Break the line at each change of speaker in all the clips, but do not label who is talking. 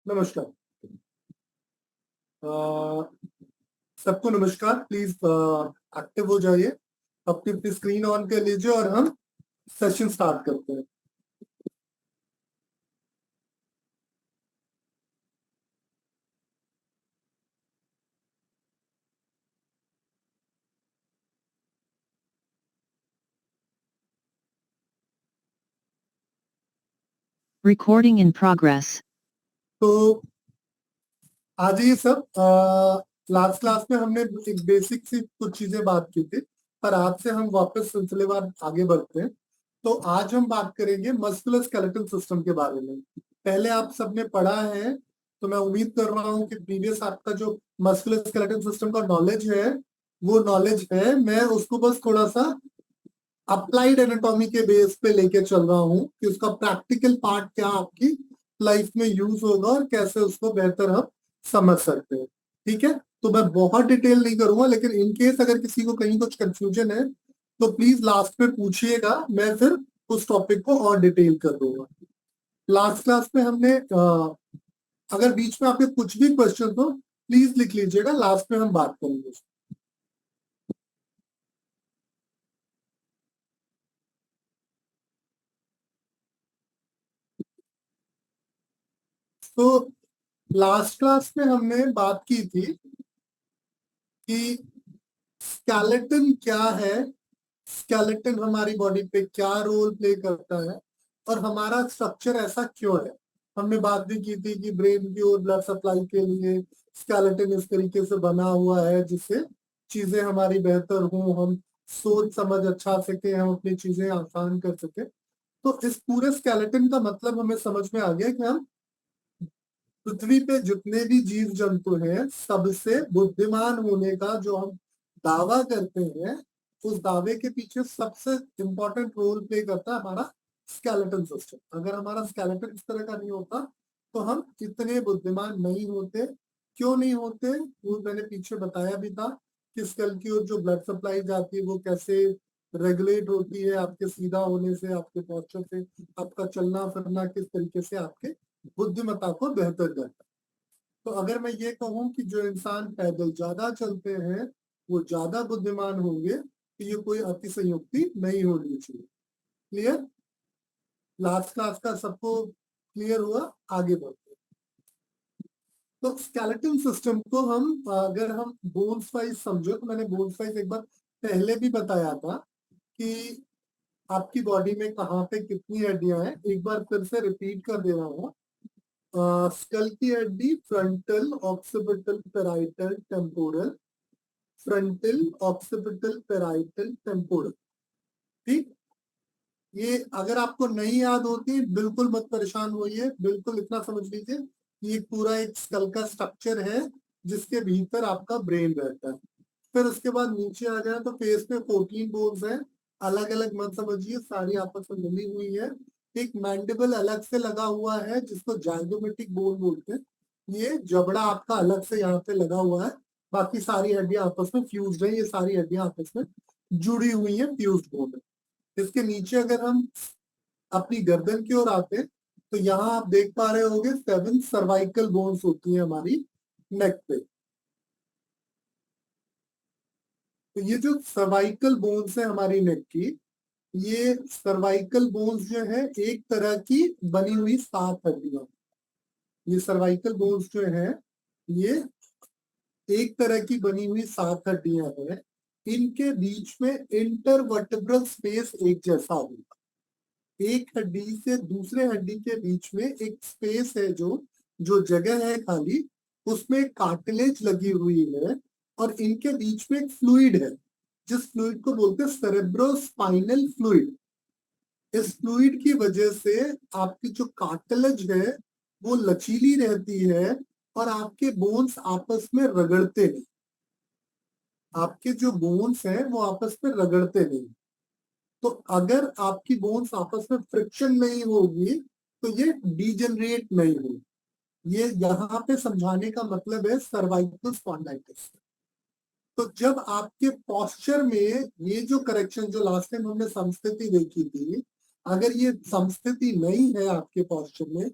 नमस्कार। सबको नमस्कार। प्लीज एक्टिव हो जाइए, अपनी अपनी स्क्रीन ऑन कर लीजिए और हम सेशन स्टार्ट करते हैं।
Recording in progress.
तो आज ये सब लास्ट क्लास में हमने एक बेसिक सी कुछ चीजें बात की थी, पर आज से हम वापस सिलसिलेवार आगे बढ़ते हैं। तो आज हम बात करेंगे मस्कुलर स्केलेटल सिस्टम के बारे में। पहले आप सबने पढ़ा है, तो मैं उम्मीद कर रहा हूँ कि प्रीवियस आपका जो मस्कुलर स्केलेटल सिस्टम का नॉलेज है वो नॉलेज है। मैं उसको बस थोड़ा सा अप्लाइड एनाटॉमी के बेस पे लेके चल रहा हूँ कि उसका प्रैक्टिकल पार्ट क्या आपकी लाइफ में यूज होगा और कैसे उसको बेहतर हम समझ सकते हैं। ठीक है, तो मैं बहुत डिटेल नहीं करूंगा, लेकिन इन केस अगर किसी को कहीं कुछ कंफ्यूजन है तो प्लीज लास्ट में पूछिएगा, मैं फिर उस टॉपिक को और डिटेल कर दूंगा। लास्ट क्लास में हमने अगर बीच में आपके कुछ भी क्वेश्चन हो प्लीज लिख लीजिएगा, लास्ट में हम बात करेंगे। तो लास्ट क्लास में हमने बात की थी कि स्केलेटन क्या है, स्केलेटन हमारी बॉडी पे क्या रोल प्ले करता है और हमारा स्ट्रक्चर ऐसा क्यों है। हमने बात भी की थी कि ब्रेन की और ब्लड सप्लाई के लिए स्केलेटन इस तरीके से बना हुआ है जिससे चीजें हमारी बेहतर हों, हम सोच समझ अच्छा सके, हम अपनी चीजें आसान कर सके। तो इस पूरे स्केलेटन का मतलब हमें समझ में आ गया कि हम पृथ्वी पे जितने भी जीव जंतु हैं सबसे बुद्धिमान होने का जो हम दावा करते हैं, उस दावे के पीछे सबसे इंपॉर्टेंट रोल प्ले करता है हमारा स्केलेटन सिस्टम। अगर हमारा स्केलेटन इस तरह का नहीं होता तो हम इतने बुद्धिमान नहीं होते। क्यों नहीं होते वो मैंने पीछे बताया भी था कि स्कल की ओर जो ब्लड सप्लाई जाती है वो कैसे रेगुलेट होती है, आपके सीधा होने से, आपके पोस्चर से, आपका चलना फिरना किस तरीके से आपके बुद्धिमत्ता को बेहतर करता है। तो अगर मैं ये कहूं कि जो इंसान पैदल ज्यादा चलते हैं वो ज्यादा बुद्धिमान होंगे, तो ये कोई अतिशयोक्ति नहीं होनी चाहिए। क्लियर? लास्ट क्लास का सबको क्लियर हुआ? आगे बढ़ते हैं। तो स्केलेटल सिस्टम को हम अगर हम बोन्स वाइज समझो, तो मैंने बोन्स वाइज एक बार पहले भी बताया था कि आपकी बॉडी में कहाँ पे कितनी हड्डियां हैं। एक बार फिर से रिपीट कर दे रहा हूँ। स्कल की हड्डी frontal, occipital, parietal, temporal, frontal, occipital, parietal, temporal. ठीक, ये अगर आपको नहीं याद होती बिल्कुल मत परेशान होइए, बिल्कुल इतना समझ लीजिए ये पूरा एक स्कल का स्ट्रक्चर है जिसके भीतर आपका ब्रेन रहता है। फिर उसके बाद नीचे आ जाए तो फेस में 14 बोन्स हैं, अलग अलग मत समझिए, सारी आपस में मिली हुई है। एक मैंडिबल अलग से लगा हुआ है जिसको जाइगोमेटिक बोन बोलते हैं। ये जबड़ा आपका अलग से यहाँ पे लगा हुआ है, बाकी सारी हड्डियां आपस में फ्यूज्ड है, ये सारी हड्डियां आपस में जुड़ी हुई है, फ्यूज्ड बोन है। इसके नीचे अगर हम अपनी गर्दन की ओर आते हैं तो यहाँ आप देख पा रहे होंगे 7 सर्वाइकल बोन्स होती है हमारी नेक पे। तो ये जो सर्वाइकल बोन्स है हमारी नेक की, ये सर्वाइकल बोन्स जो है एक तरह की बनी हुई 7 हड्डियां। ये सर्वाइकल बोन्स जो है ये एक तरह की बनी हुई 7 हड्डियां हैं। इनके बीच में इंटरवर्टेब्रल स्पेस एक जैसा होगा। एक हड्डी से दूसरे हड्डी के बीच में एक स्पेस है, जो जो जगह है खाली, उसमें कार्टिलेज लगी हुई है और इनके बीच में एक फ्लूइड है जिस फ्लूइड को बोलते हैं सेरेब्रोस्पाइनल फ्लूइड। इस फ्लूइड की वजह से आपकी जो कार्टिलेज है वो लचीली रहती है और आपके बोन्स आपस में रगड़ते नहीं। आपके जो बोन्स हैं वो आपस में रगड़ते नहीं। तो अगर आपकी बोन्स आपस में फ्रिक्शन नहीं होगी तो ये डीजनरेट नहीं होगी। ये यहाँ पे समझाने का मतलब है सर्वाइकल स्पॉन्डिलाइटिस। तो जब आपके पोस्चर में ये जो करेक्शन जो लास्ट टाइम हमने समस्थिति देखी थी, अगर ये समस्थिति नहीं है आपके पोस्चर में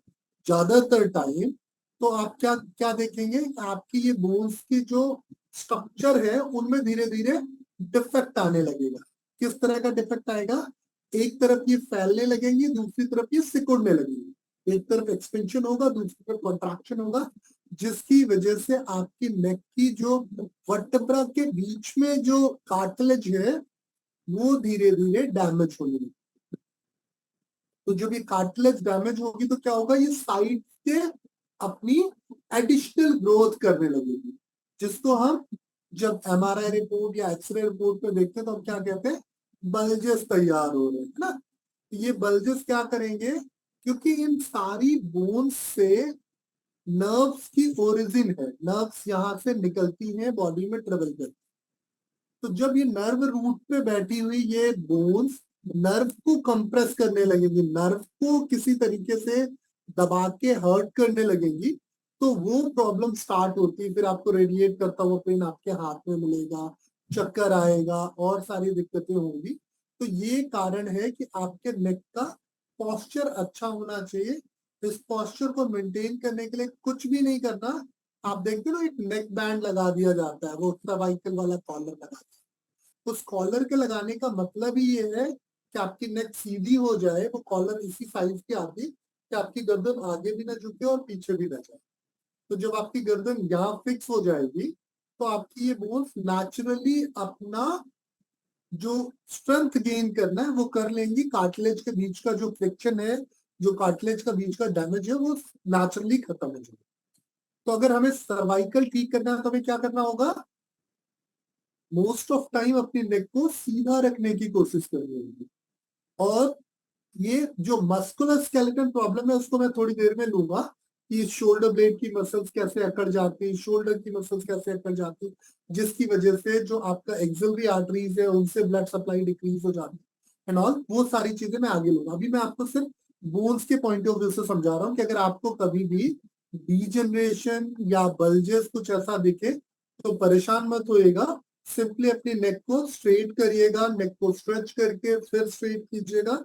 ज्यादातर टाइम, तो आप क्या क्या देखेंगे, आपकी ये बोन्स की जो स्ट्रक्चर है उनमें धीरे धीरे डिफेक्ट आने लगेगा। किस तरह का डिफेक्ट आएगा, एक तरफ ये फैलने लगेंगी, दूसरी तरफ ये सिकुड़ने लगेंगी। एक तरफ एक्सपेंशन होगा, दूसरी तरफ कॉन्ट्रैक्शन होगा, जिसकी वजह से आपकी नेक की जो वर्टेब्रा के बीच में जो कार्टिलेज है वो धीरे धीरे डैमेज होने लगेगी। तो जब ये कार्टिलेज डैमेज होगी तो क्या होगा, ये साइड से अपनी एडिशनल ग्रोथ करने लगेगी, जिसको हम जब एमआरआई रिपोर्ट या एक्सरे रिपोर्ट में देखते हैं तो हम क्या कहते हैं, बल्जेस तैयार हो रहे हैं, है ना। ये बल्जेस क्या करेंगे, क्योंकि इन सारी बोन्स से नर्व्स की ओरिजिन है, नर्व्स यहाँ से निकलती हैं, बॉडी में ट्रेवल करती। तो जब ये नर्व रूट पे बैठी हुई ये बोन्स नर्व को कंप्रेस करने लगेंगी, नर्व को किसी तरीके से दबा के हर्ट करने लगेंगी, तो वो प्रॉब्लम स्टार्ट होती है। फिर आपको रेडिएट करता हुआ पेन आपके हाथ में मिलेगा, चक्कर आएगा और सारी दिक्कतें होंगी। तो ये कारण है कि आपके नेक का पॉस्चर अच्छा होना चाहिए। इस पॉस्चर को मेंटेन करने के लिए कुछ भी नहीं करना, आप देखते हो एक नेक बैंड लगा दिया जाता है, वो सर्वाइकल वाला कॉलर लगा, उस कॉलर के लगाने का मतलब ही ये है कि आपकी नेक सीधी हो जाए। वो कॉलर इसी साइज की आती कि आपकी गर्दन आगे भी ना झुके और पीछे भी ना जाए। तो जब आपकी गर्दन यहाँ फिक्स हो जाएगी तो आपकी ये बोन्स नेचुरली अपना जो स्ट्रेंथ गेन करना है वो कर लेंगी। कार्टिलेज के बीच का जो फ्रिक्शन है, जो कार्टिलेज का बीच का डैमेज है, वो नेचुरली खत्म हो जाएगा। तो अगर हमें सर्वाइकल ठीक करना है तो हमें क्या करना होगा, मोस्ट ऑफ टाइम अपनी नेक को सीधा रखने की कोशिश करनी होगी। और ये जो मस्कुलर स्केलेटन प्रॉब्लम है उसको मैं थोड़ी देर में लूंगा कि शोल्डर ब्लेड की मसल्स कैसे अकड़ जाती, शोल्डर की मसल्स कैसे अकड़ जाती, जिसकी वजह से जो आपका एक्सिलरी आर्टरीज है उनसे ब्लड सप्लाई डिक्रीज हो जाती एंड ऑल, वो सारी चीजें मैं आगे लूंगा। अभी मैं आपको सिर्फ बोन्स के पॉइंट ऑफ व्यू से समझा रहा हूँ कि अगर आपको कभी भी डीजनरेशन या बल्जेस कुछ ऐसा दिखे तो परेशान मत होइएगा। सिंपली अपनी नेक को स्ट्रेट करिएगा, नेक को स्ट्रेच करके फिर स्ट्रेट कीजिएगा,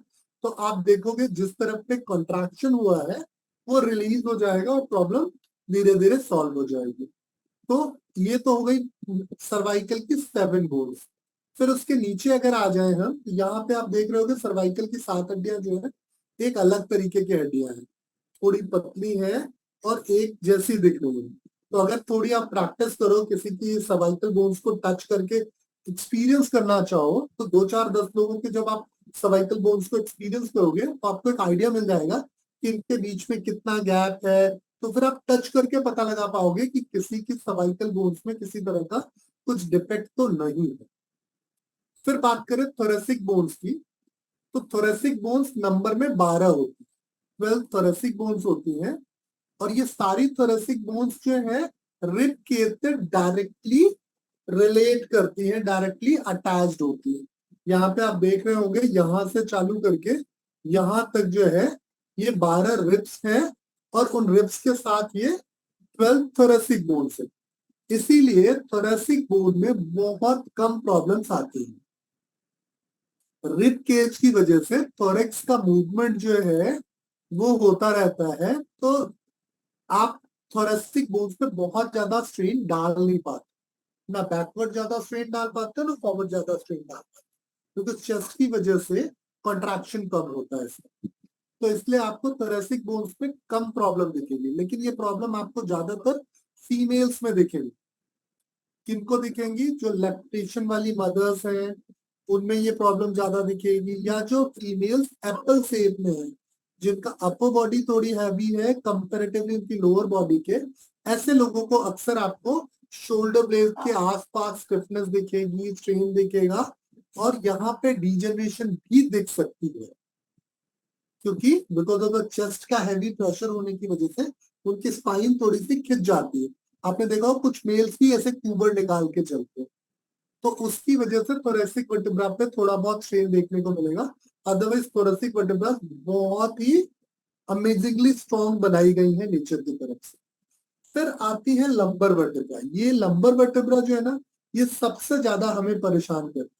तो आप देखोगे जिस तरफ पे कॉन्ट्रैक्शन हुआ है वो रिलीज हो जाएगा और प्रॉब्लम धीरे धीरे सॉल्व हो जाएगी। तो ये तो हो गई सर्वाइकल की 7 बोन्स। फिर उसके नीचे अगर आ जाए हम, यहाँ पे आप देख रहे होगे सर्वाइकल की 7 हड्डियां जो है एक अलग तरीके की हड्डियां हैं, थोड़ी पतली है और एक जैसी दिखने में। तो अगर थोड़ी आप प्रैक्टिस करो, किसी की सर्वाइकल बोन्स को टच करके एक्सपीरियंस करना चाहो, तो 2 4 10 लोगों के जब आप सर्वाइकल बोन्स को एक्सपीरियंस करोगे तो आपको एक आइडिया मिल जाएगा कि इनके बीच में कितना गैप है। तो फिर आप टच करके पता लगा पाओगे कि किसी की सर्वाइकल बोन्स में किसी तरह का कुछ डिफेक्ट तो नहीं है। फिर बात करें थोरेसिक बोन्स की, तो थोरेसिक बोन्स नंबर में 12 होती है, 12 थोरेसिक बोन्स होती हैं। और ये सारी थोरेसिक बोन्स जो है रिब के से डायरेक्टली रिलेट करती है, डायरेक्टली अटैच्ड होती है। यहाँ पे आप देख रहे होंगे यहां से चालू करके यहां तक जो है ये 12 रिब्स हैं और उन रिब्स के साथ ये 12 थोरेसिक बोन्स है। इसीलिए थोरेसिक बोन में बहुत कम प्रॉब्लम्स आती हैं। रिब केज की वजह से थोरेक्स का मूवमेंट जो है वो होता रहता है, तो आप थोरेसिक बोन्स पे बहुत ज्यादा स्ट्रेन डाल नहीं पाते, ना बैकवर्ड ज्यादा स्ट्रेन डाल पाते ना फॉरवर्ड ज्यादा स्ट्रेन डाल पाते, क्योंकि चेस्ट की वजह से कॉन्ट्रैक्शन कम होता है इसमें। तो इसलिए आपको थोरेसिक बोन्स पे कम प्रॉब्लम दिखेगी, लेकिन ये प्रॉब्लम आपको ज्यादातर फीमेल्स में दिखेगी। किनको दिखेंगी, जो लैक्टेशन वाली मदर्स हैं उनमें ये प्रॉब्लम ज्यादा दिखेगी, या जो फीमेल्स एप्पल शेप में है, जिनका अपर बॉडी थोड़ी हैवी है कंपैरेटिवली उनकी लोअर बॉडी के, ऐसे लोगों को अक्सर आपको शोल्डर ब्लेड के आसपास स्टिफनेस दिखेगी, स्ट्रेन दिखेगा और यहाँ पे डीजनरेशन भी दिख सकती है, क्योंकि बिकॉज ऑफ द चेस्ट का हैवी प्रेशर होने की वजह से उनकी स्पाइन थोड़ी सी खिंच जाती है। आपने देखा हो कुछ मेल्स भी ऐसे क्यूबर निकाल के चलते हैं, तो उसकी वजह से थोरेसिक वर्टिब्रा पे थोड़ा बहुत स्ट्रेन देखने को मिलेगा। अदरवाइज थोरेसिक वर्टिब्रा बहुत ही अमेजिंगली स्ट्रॉन्ग बनाई गई है नेचर की तरफ से। फिर आती है लंबर वर्टिब्रा। ये लंबर वर्टिब्रा जो है ना, ये सबसे ज्यादा हमें परेशान करती है।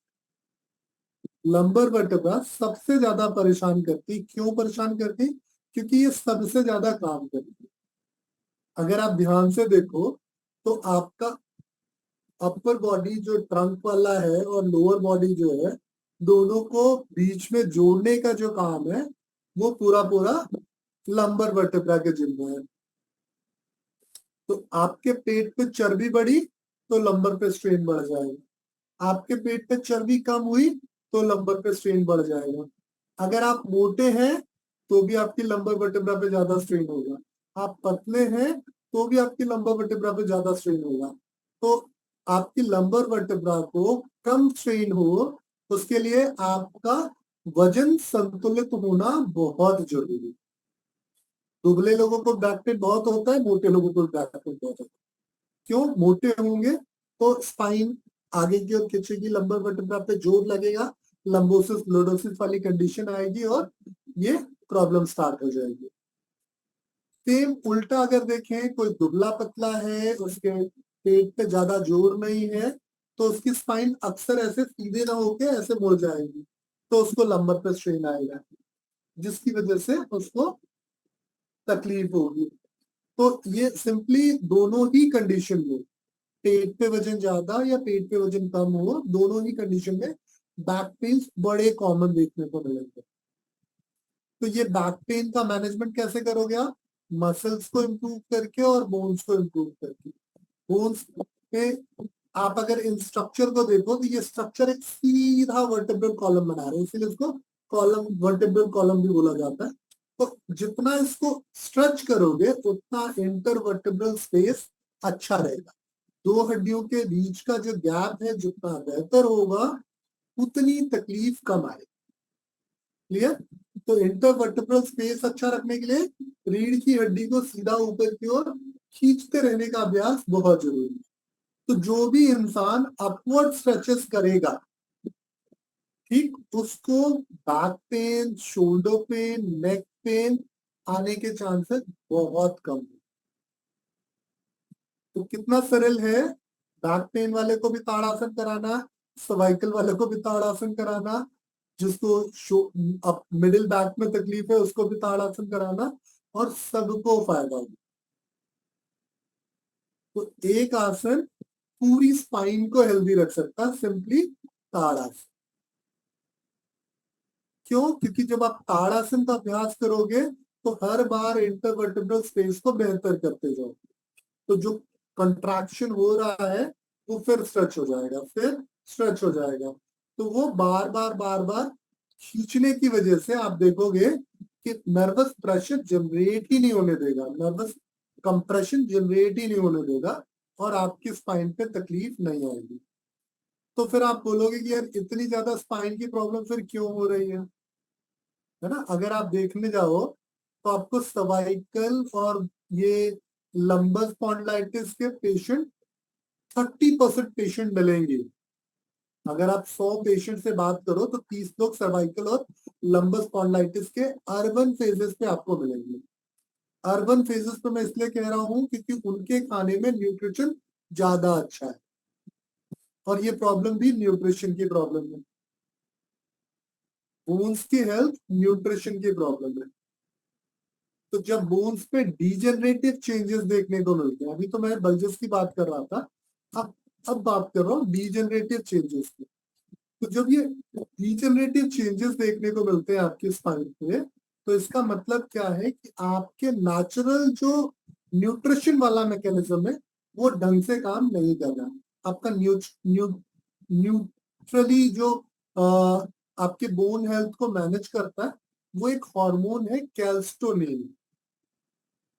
लंबर वर्टिब्रा सबसे ज्यादा परेशान करती, क्यों परेशान करती, क्योंकि ये सबसे ज्यादा काम करती है। अगर आप ध्यान से देखो तो आपका अपर बॉडी जो ट्रंक वाला है और लोअर बॉडी जो है, दोनों को बीच में जोड़ने का जो काम है वो पूरा पूरा लंबर वर्टेब्रा के जिम्मे है। तो आपके पेट पे चर्बी बढ़ी तो लंबर पे स्ट्रेन बढ़ जाएगा, आपके पेट पे चर्बी कम हुई तो लंबर पे स्ट्रेन बढ़ जाएगा। अगर आप मोटे हैं तो भी आपकी लंबर वर्टेब्रा पे ज्यादा स्ट्रेन होगा, आप पतले हैं तो भी आपकी लंबर वर्टेब्रा पे ज्यादा स्ट्रेन होगा। तो आपकी लंबर वर्टेब्रा को कम स्ट्रेन हो उसके लिए आपका वजन संतुलित होना बहुत जरूरी है। दुबले लोगों को बैक पेन बहुत होता है, मोटे लोगों को बैक पेन बहुत होता है। क्यों? मोटे होंगे तो स्पाइन आगे की ओर खींचेगी, लंबर वर्टेब्रा पे जोर लगेगा, लंबोसिस लोडोसिस वाली कंडीशन आएगी और ये प्रॉब्लम स्टार्ट हो जाएगी। सेम उल्टा अगर देखें, कोई दुबला पतला है, उसके पेट पे ज्यादा जोर नहीं है, तो उसकी स्पाइन अक्सर ऐसे सीधे ना होके ऐसे मुड़ जाएगी, तो उसको लंबर पे स्ट्रेन आएगा, जिसकी वजह से उसको तकलीफ होगी। तो ये सिंपली दोनों ही कंडीशन में, पेट पे वजन ज्यादा या पेट पे वजन कम हो, दोनों ही कंडीशन में बैक पेन बड़े कॉमन देखने को मिलेंगे। तो ये बैक पेन का मैनेजमेंट कैसे करोगे आप? मसल्स को इम्प्रूव करके और बोन्स को इम्प्रूव करके। बोन्स पे आप अगर इन स्ट्रक्चर को देखो तो ये स्ट्रक्चर एक सीधा वर्टेब्रल कॉलम बना रहे हैं, इसीलिए इसको कॉलम वर्टेब्रल कॉलम भी बोला जाता है। तो जितना इसको स्ट्रेच करोगे उतना इंटरवर्टेब्रल स्पेस अच्छा रहेगा, दो हड्डियों के बीच का जो गैप है जितना बेहतर होगा उतनी तकलीफ कम आएगी। क्लियर? तो इंटरवर्टेब्रल स्पेस अच्छा रखने के लिए रीढ़ की हड्डी को सीधा ऊपर की ओर खींचते रहने का अभ्यास बहुत जरूरी है। तो जो भी इंसान अपवर्ड स्ट्रेचेस करेगा, ठीक, उसको back pain, shoulder pain, neck pain आने के चांसेस बहुत कम है। तो कितना सरल है, बैक पेन वाले को भी ताड़ासन कराना, सर्वाइकल वाले को भी ताड़ासन कराना, जिसको मिडिल बैक में तकलीफ है उसको भी ताड़ासन कराना, और सबको फायदा होगा। तो एक आसन पूरी स्पाइन को हेल्दी रख सकता है, सिंपली ताड़ासन। क्यों? क्योंकि जब आप ताड़ासन का अभ्यास करोगे तो हर बार इंटरवर्टेब्रल स्पेस को बेहतर करते जाओ, तो जो कंट्रैक्शन हो रहा है वो फिर स्ट्रेच हो जाएगा, फिर स्ट्रेच हो जाएगा। तो वो बार बार खींचने की वजह से आप देखोगे कि नर्वस प्रेशर जनरेट ही नहीं होने देगा, नर्वस कंप्रेशन जनरेट ही नहीं होने देगा, और आपकी स्पाइन पे तकलीफ नहीं आएगी। तो फिर आप बोलोगे कि यार इतनी ज्यादा स्पाइन की प्रॉब्लम फिर क्यों हो रही है ना? अगर आप देखने जाओ तो आपको सर्वाइकल और ये लंबर स्पॉन्डिलाइटिस के पेशेंट 30% पेशेंट मिलेंगे। अगर आप 100 पेशेंट से बात करो तो 30 लोग सर्वाइकल और लंबर स्पॉन्डिलाइटिस के अर्बन फेजेस पे आपको मिलेंगे। अर्बन फेजेस पे मैं इसलिए कह रहा हूँ क्योंकि उनके खाने में न्यूट्रिशन ज्यादा अच्छा है, और ये प्रॉब्लम भी न्यूट्रिशन की प्रॉब्लम है। बोन्स की हेल्थ न्यूट्रिशन की प्रॉब्लम है। तो जब बोन्स पे डीजेनरेटिव चेंजेस देखने को मिलते हैं, अभी तो मैं बल्जेस की बात कर रहा था, अब बात कर रहा हूँ डीजेनरेटिव चेंजेस की। तो जब ये डीजेनरेटिव चेंजेस देखने को मिलते हैं आपकी स्पाइन पे, तो इसका मतलब क्या है कि आपके नेचुरल जो न्यूट्रिशन वाला मैकेनिज्म है वो ढंग से काम नहीं कर रहा। आपका न्यूट्रली जो आपके बोन हेल्थ को मैनेज करता है वो एक हार्मोन है कैल्स्टोनिन।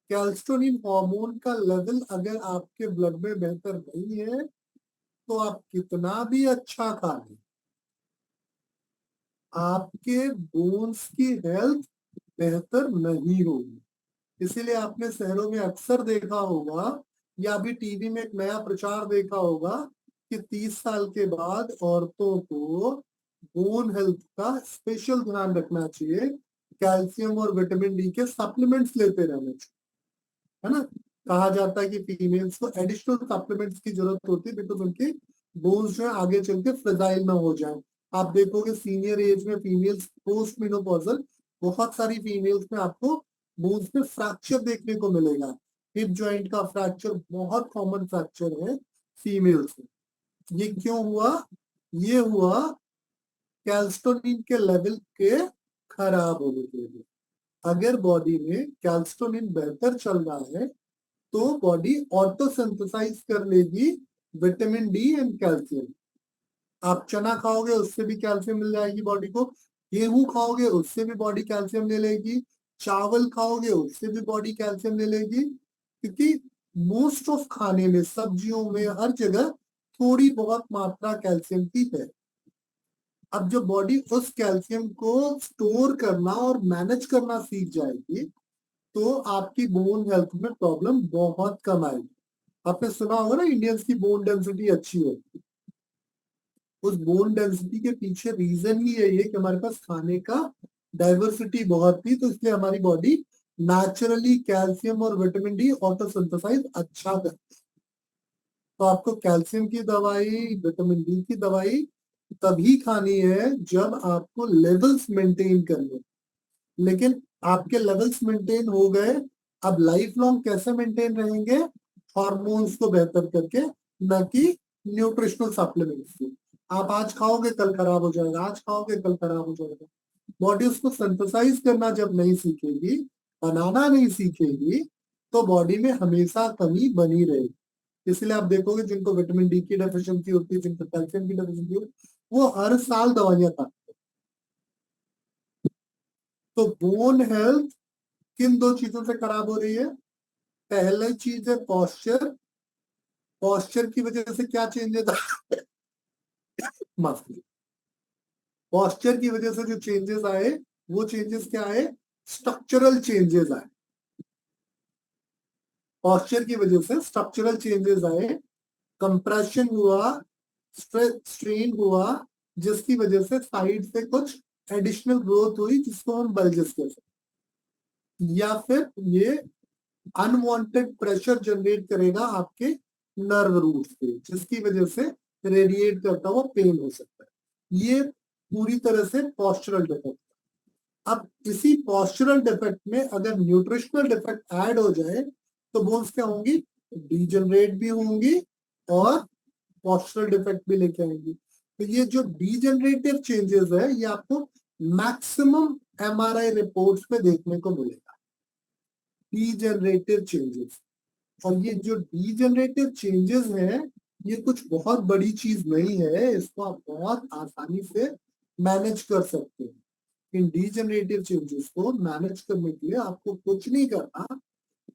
कैल्स्टोनिन हार्मोन का लेवल अगर आपके ब्लड में बेहतर नहीं है तो आप कितना भी अच्छा खा लें, आपके बोन्स की हेल्थ बेहतर नहीं होगी। इसीलिए आपने शहरों में अक्सर देखा होगा या अभी टीवी में एक नया प्रचार देखा होगा कि 30 साल के बाद औरतों को बोन हेल्थ का स्पेशल ध्यान रखना चाहिए, कैल्शियम और विटामिन डी के सप्लीमेंट्स लेते रहने चाहिए, है ना? कहा जाता है कि फीमेल्स को एडिशनल सप्लीमेंट्स की जरूरत होती है बिकॉज उनके बोन्स जो है आगे चल के फ्रेजाइल ना हो जाए। आप देखोगे सीनियर एज में फीमेल्स पोस्ट मेनोपॉजल बहुत सारी फीमेल्स में आपको बोन्स में फ्रैक्चर देखने को मिलेगा, हिप जॉइंट का फ्रैक्चर बहुत कॉमन फ्रैक्चर है फीमेल्स में। ये क्यों हुआ? ये हुआ कैल्स्टोनिन के लेवल के खराब होने के लिए। अगर बॉडी में कैल्स्टोनिन बेहतर चल रहा है तो बॉडी ऑटोसिंथेसाइज कर लेगी विटामिन डी एंड कैल्शियम। आप चना खाओगे उससे भी कैल्शियम मिल जाएगी बॉडी को, गेहूं खाओगे उससे भी बॉडी कैल्शियम ले लेगी, चावल खाओगे उससे भी बॉडी कैल्शियम ले लेगी, क्योंकि मोस्ट ऑफ खाने में, सब्जियों में, हर जगह थोड़ी बहुत मात्रा कैल्शियम की है। अब जब बॉडी उस कैल्शियम को स्टोर करना और मैनेज करना सीख जाएगी तो आपकी बोन हेल्थ में प्रॉब्लम बहुत कम आएगी। आपने सुना होगा ना इंडियंस की बोन डेंसिटी अच्छी होती है। उस बोन डेंसिटी के पीछे रीजन ही यही है कि हमारे पास खाने का डाइवर्सिटी बहुत थी, तो इसलिए हमारी बॉडी नेचुरली कैल्शियम और विटामिन डी ऑटोसिंथेसाइज अच्छा करती है। तो आपको कैल्शियम की दवाई, विटामिन डी की दवाई तभी खानी है जब आपको लेवल्स मेंटेन करने। लेकिन आपके लेवल्स मेंटेन हो गए, अब लाइफ लॉन्ग कैसे मेंटेन रहेंगे? हार्मोन्स को बेहतर करके, न कि न्यूट्रिशनल सप्लीमेंट्स से। आप आज खाओगे कल खराब हो जाएगा, आज खाओगे कल खराब हो जाएगा। बॉडी उसको सिंथेसाइज करना जब नहीं सीखेगी, बनाना नहीं सीखेगी, तो बॉडी में हमेशा कमी बनी रहेगी। इसलिए आप देखोगे जिनको विटामिन डी की डेफिशिएंसी होती है, जिनको कैल्शियम की डेफिशिएंसी होती है, वो हर साल दवाइयां खाते हैं। तो बोन हेल्थ किन दो चीजों से खराब हो रही है? पहली चीज है पॉस्चर। पॉस्चर की वजह से क्या चेंजेस माफ कीजिए, पॉस्चर की वजह से जो चेंजेस आए, वो चेंजेस क्या आए? स्ट्रक्चरल चेंजेस आए। पॉस्चर की वजह से स्ट्रक्चरल चेंजेस आए, कंप्रेशन हुआ, स्ट्रेन हुआ, जिसकी वजह से साइड से कुछ एडिशनल ग्रोथ हुई जिसको हम बल्जेस कहते हैं। या फिर ये अनवांटेड प्रेशर जनरेट करेगा आपके नर्व रूट से, जिसकी वजह से रेडिएट करता हुआ पेन हो सकता है। ये पूरी तरह से पॉस्चरल डिफेक्ट। अब इसी पॉस्चरल डिफेक्ट में अगर न्यूट्रिशनल डिफेक्ट ऐड हो जाए तो बोन्स क्या होंगी? डीजनरेट भी होंगी और पॉस्चरल डिफेक्ट भी लेके आएंगी। तो ये जो डीजनरेटिव चेंजेस है, ये आपको मैक्सिमम एमआरआई रिपोर्ट्स में देखने को मिलेगा, डीजनरेटिव चेंजेस। और ये जो डीजनरेटिव चेंजेस हैं, ये कुछ बहुत बड़ी चीज नहीं है, इसको आप बहुत आसानी से मैनेज कर सकते हैं। इन डीजनरेटिव चेंजेस को मैनेज करने के लिए आपको कुछ नहीं करना,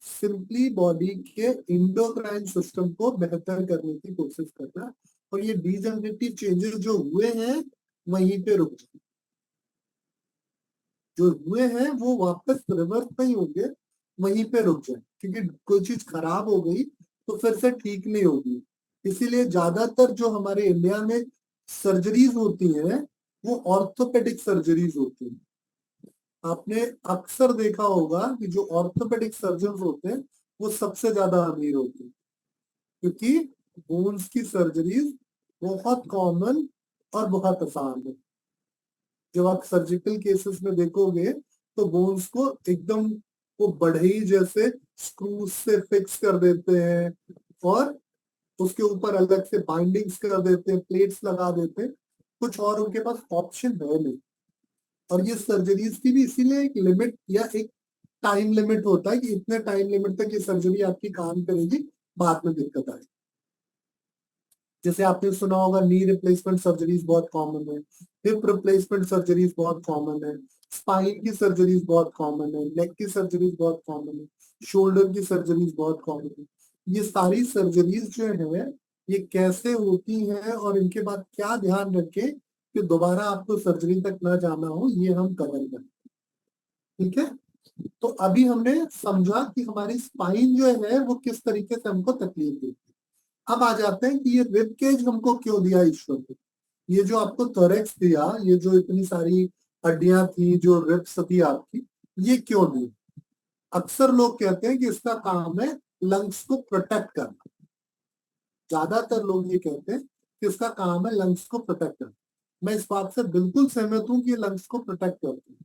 सिंपली बॉडी के इंडोक्राइन सिस्टम को बेहतर करने की कोशिश करना, और ये डीजनरेटिव चेंजेस जो हुए हैं वहीं पे रुक जाए। जो हुए हैं वो वापस रिवर्स नहीं होंगे, वहीं पे रुक जाए, क्योंकि कोई चीज खराब हो गई तो फिर से ठीक नहीं होगी। इसीलिए ज्यादातर जो हमारे इंडिया में सर्जरीज होती हैं वो ऑर्थोपेडिक सर्जरीज होती हैं। आपने अक्सर देखा होगा कि जो ऑर्थोपेडिक सर्जन होते हैं वो सबसे ज्यादा अमीर होते हैं, क्योंकि बोन्स की सर्जरीज बहुत कॉमन और बहुत आसान है। जब आप सर्जिकल केसेस में देखोगे तो बोन्स को एकदम वो बढ़ई जैसे स्क्रू से फिक्स कर देते हैं और उसके ऊपर अलग से बाइंडिंग्स कर देते हैं, प्लेट्स लगा देते हैं। कुछ और उनके पास ऑप्शन है नहीं। और ये सर्जरीज की भी इसीलिए एक लिमिट या एक टाइम लिमिट होता है कि इतने टाइम लिमिट तक ये सर्जरी आपकी काम करेगी, बाद में दिक्कत आएगी। जैसे आपने सुना होगा नी रिप्लेसमेंट सर्जरीज बहुत कॉमन है, हिप रिप्लेसमेंट सर्जरीज बहुत कॉमन है, स्पाइन की सर्जरीज बहुत कॉमन है, नेक की सर्जरीज बहुत कॉमन है, शोल्डर की सर्जरीज बहुत कॉमन है। ये सारी सर्जरीज जो है ये कैसे होती हैं और इनके बाद क्या ध्यान रखें कि दोबारा आपको सर्जरी तक ना जाना हो, ये हम कवर करें। ठीक है, तो अभी हमने समझा कि हमारी स्पाइन जो है वो किस तरीके से हमको तकलीफ देती है। अब आ जाते हैं कि ये रिब केज हमको क्यों दिया ईश्वर ने। ये जो आपको थोरेक्स दिया, ये जो इतनी सारी हड्डियां थी जो रिब्स थी आपकी, ये क्यों दी? अक्सर लोग कहते हैं कि इसका काम है लंग्स को प्रोटेक्ट करना। ज्यादातर लोग ये कहते हैं कि इसका काम है लंग्स को प्रोटेक्ट करना। मैं इस बात से बिल्कुल सहमत हूँ कि ये लंग्स को प्रोटेक्ट करती है,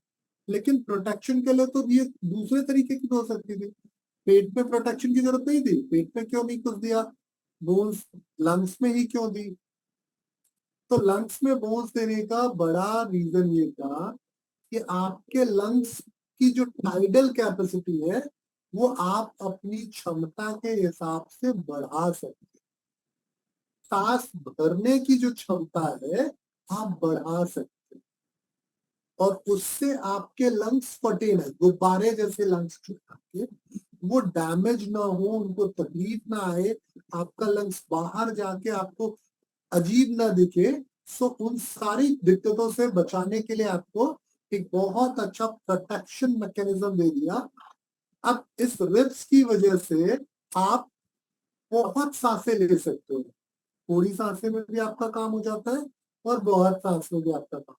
लेकिन प्रोटेक्शन के लिए तो ये दूसरे तरीके की हो सकती थी। पेट में प्रोटेक्शन की जरूरत नहीं थी, पेट में क्यों नहीं कुछ दिया, बोन्स लंग्स में ही क्यों दी। तो लंग्स में बोन्स देने का बड़ा रीजन ये था कि आपके लंग्स की जो टाइडल कैपेसिटी है वो आप अपनी क्षमता के हिसाब से बढ़ा सकते, सांस भरने की जो क्षमता है आप बढ़ा सकते, और उससे आपके लंग्स फटे ना, गुब्बारे जैसे लंग्स आपके वो डैमेज ना हो, उनको तकलीफ ना आए, आपका लंग्स बाहर जाके आपको अजीब ना दिखे। सो उन सारी दिक्कतों से बचाने के लिए आपको एक बहुत अच्छा प्रोटेक्शन मैकेनिज्म दे दिया। अब इस रिब्स की वजह से आप बहुत सांसें ले सकते हो, थोड़ी सांसें में भी आपका काम हो जाता है और बहुत सांस में भी आपका काम।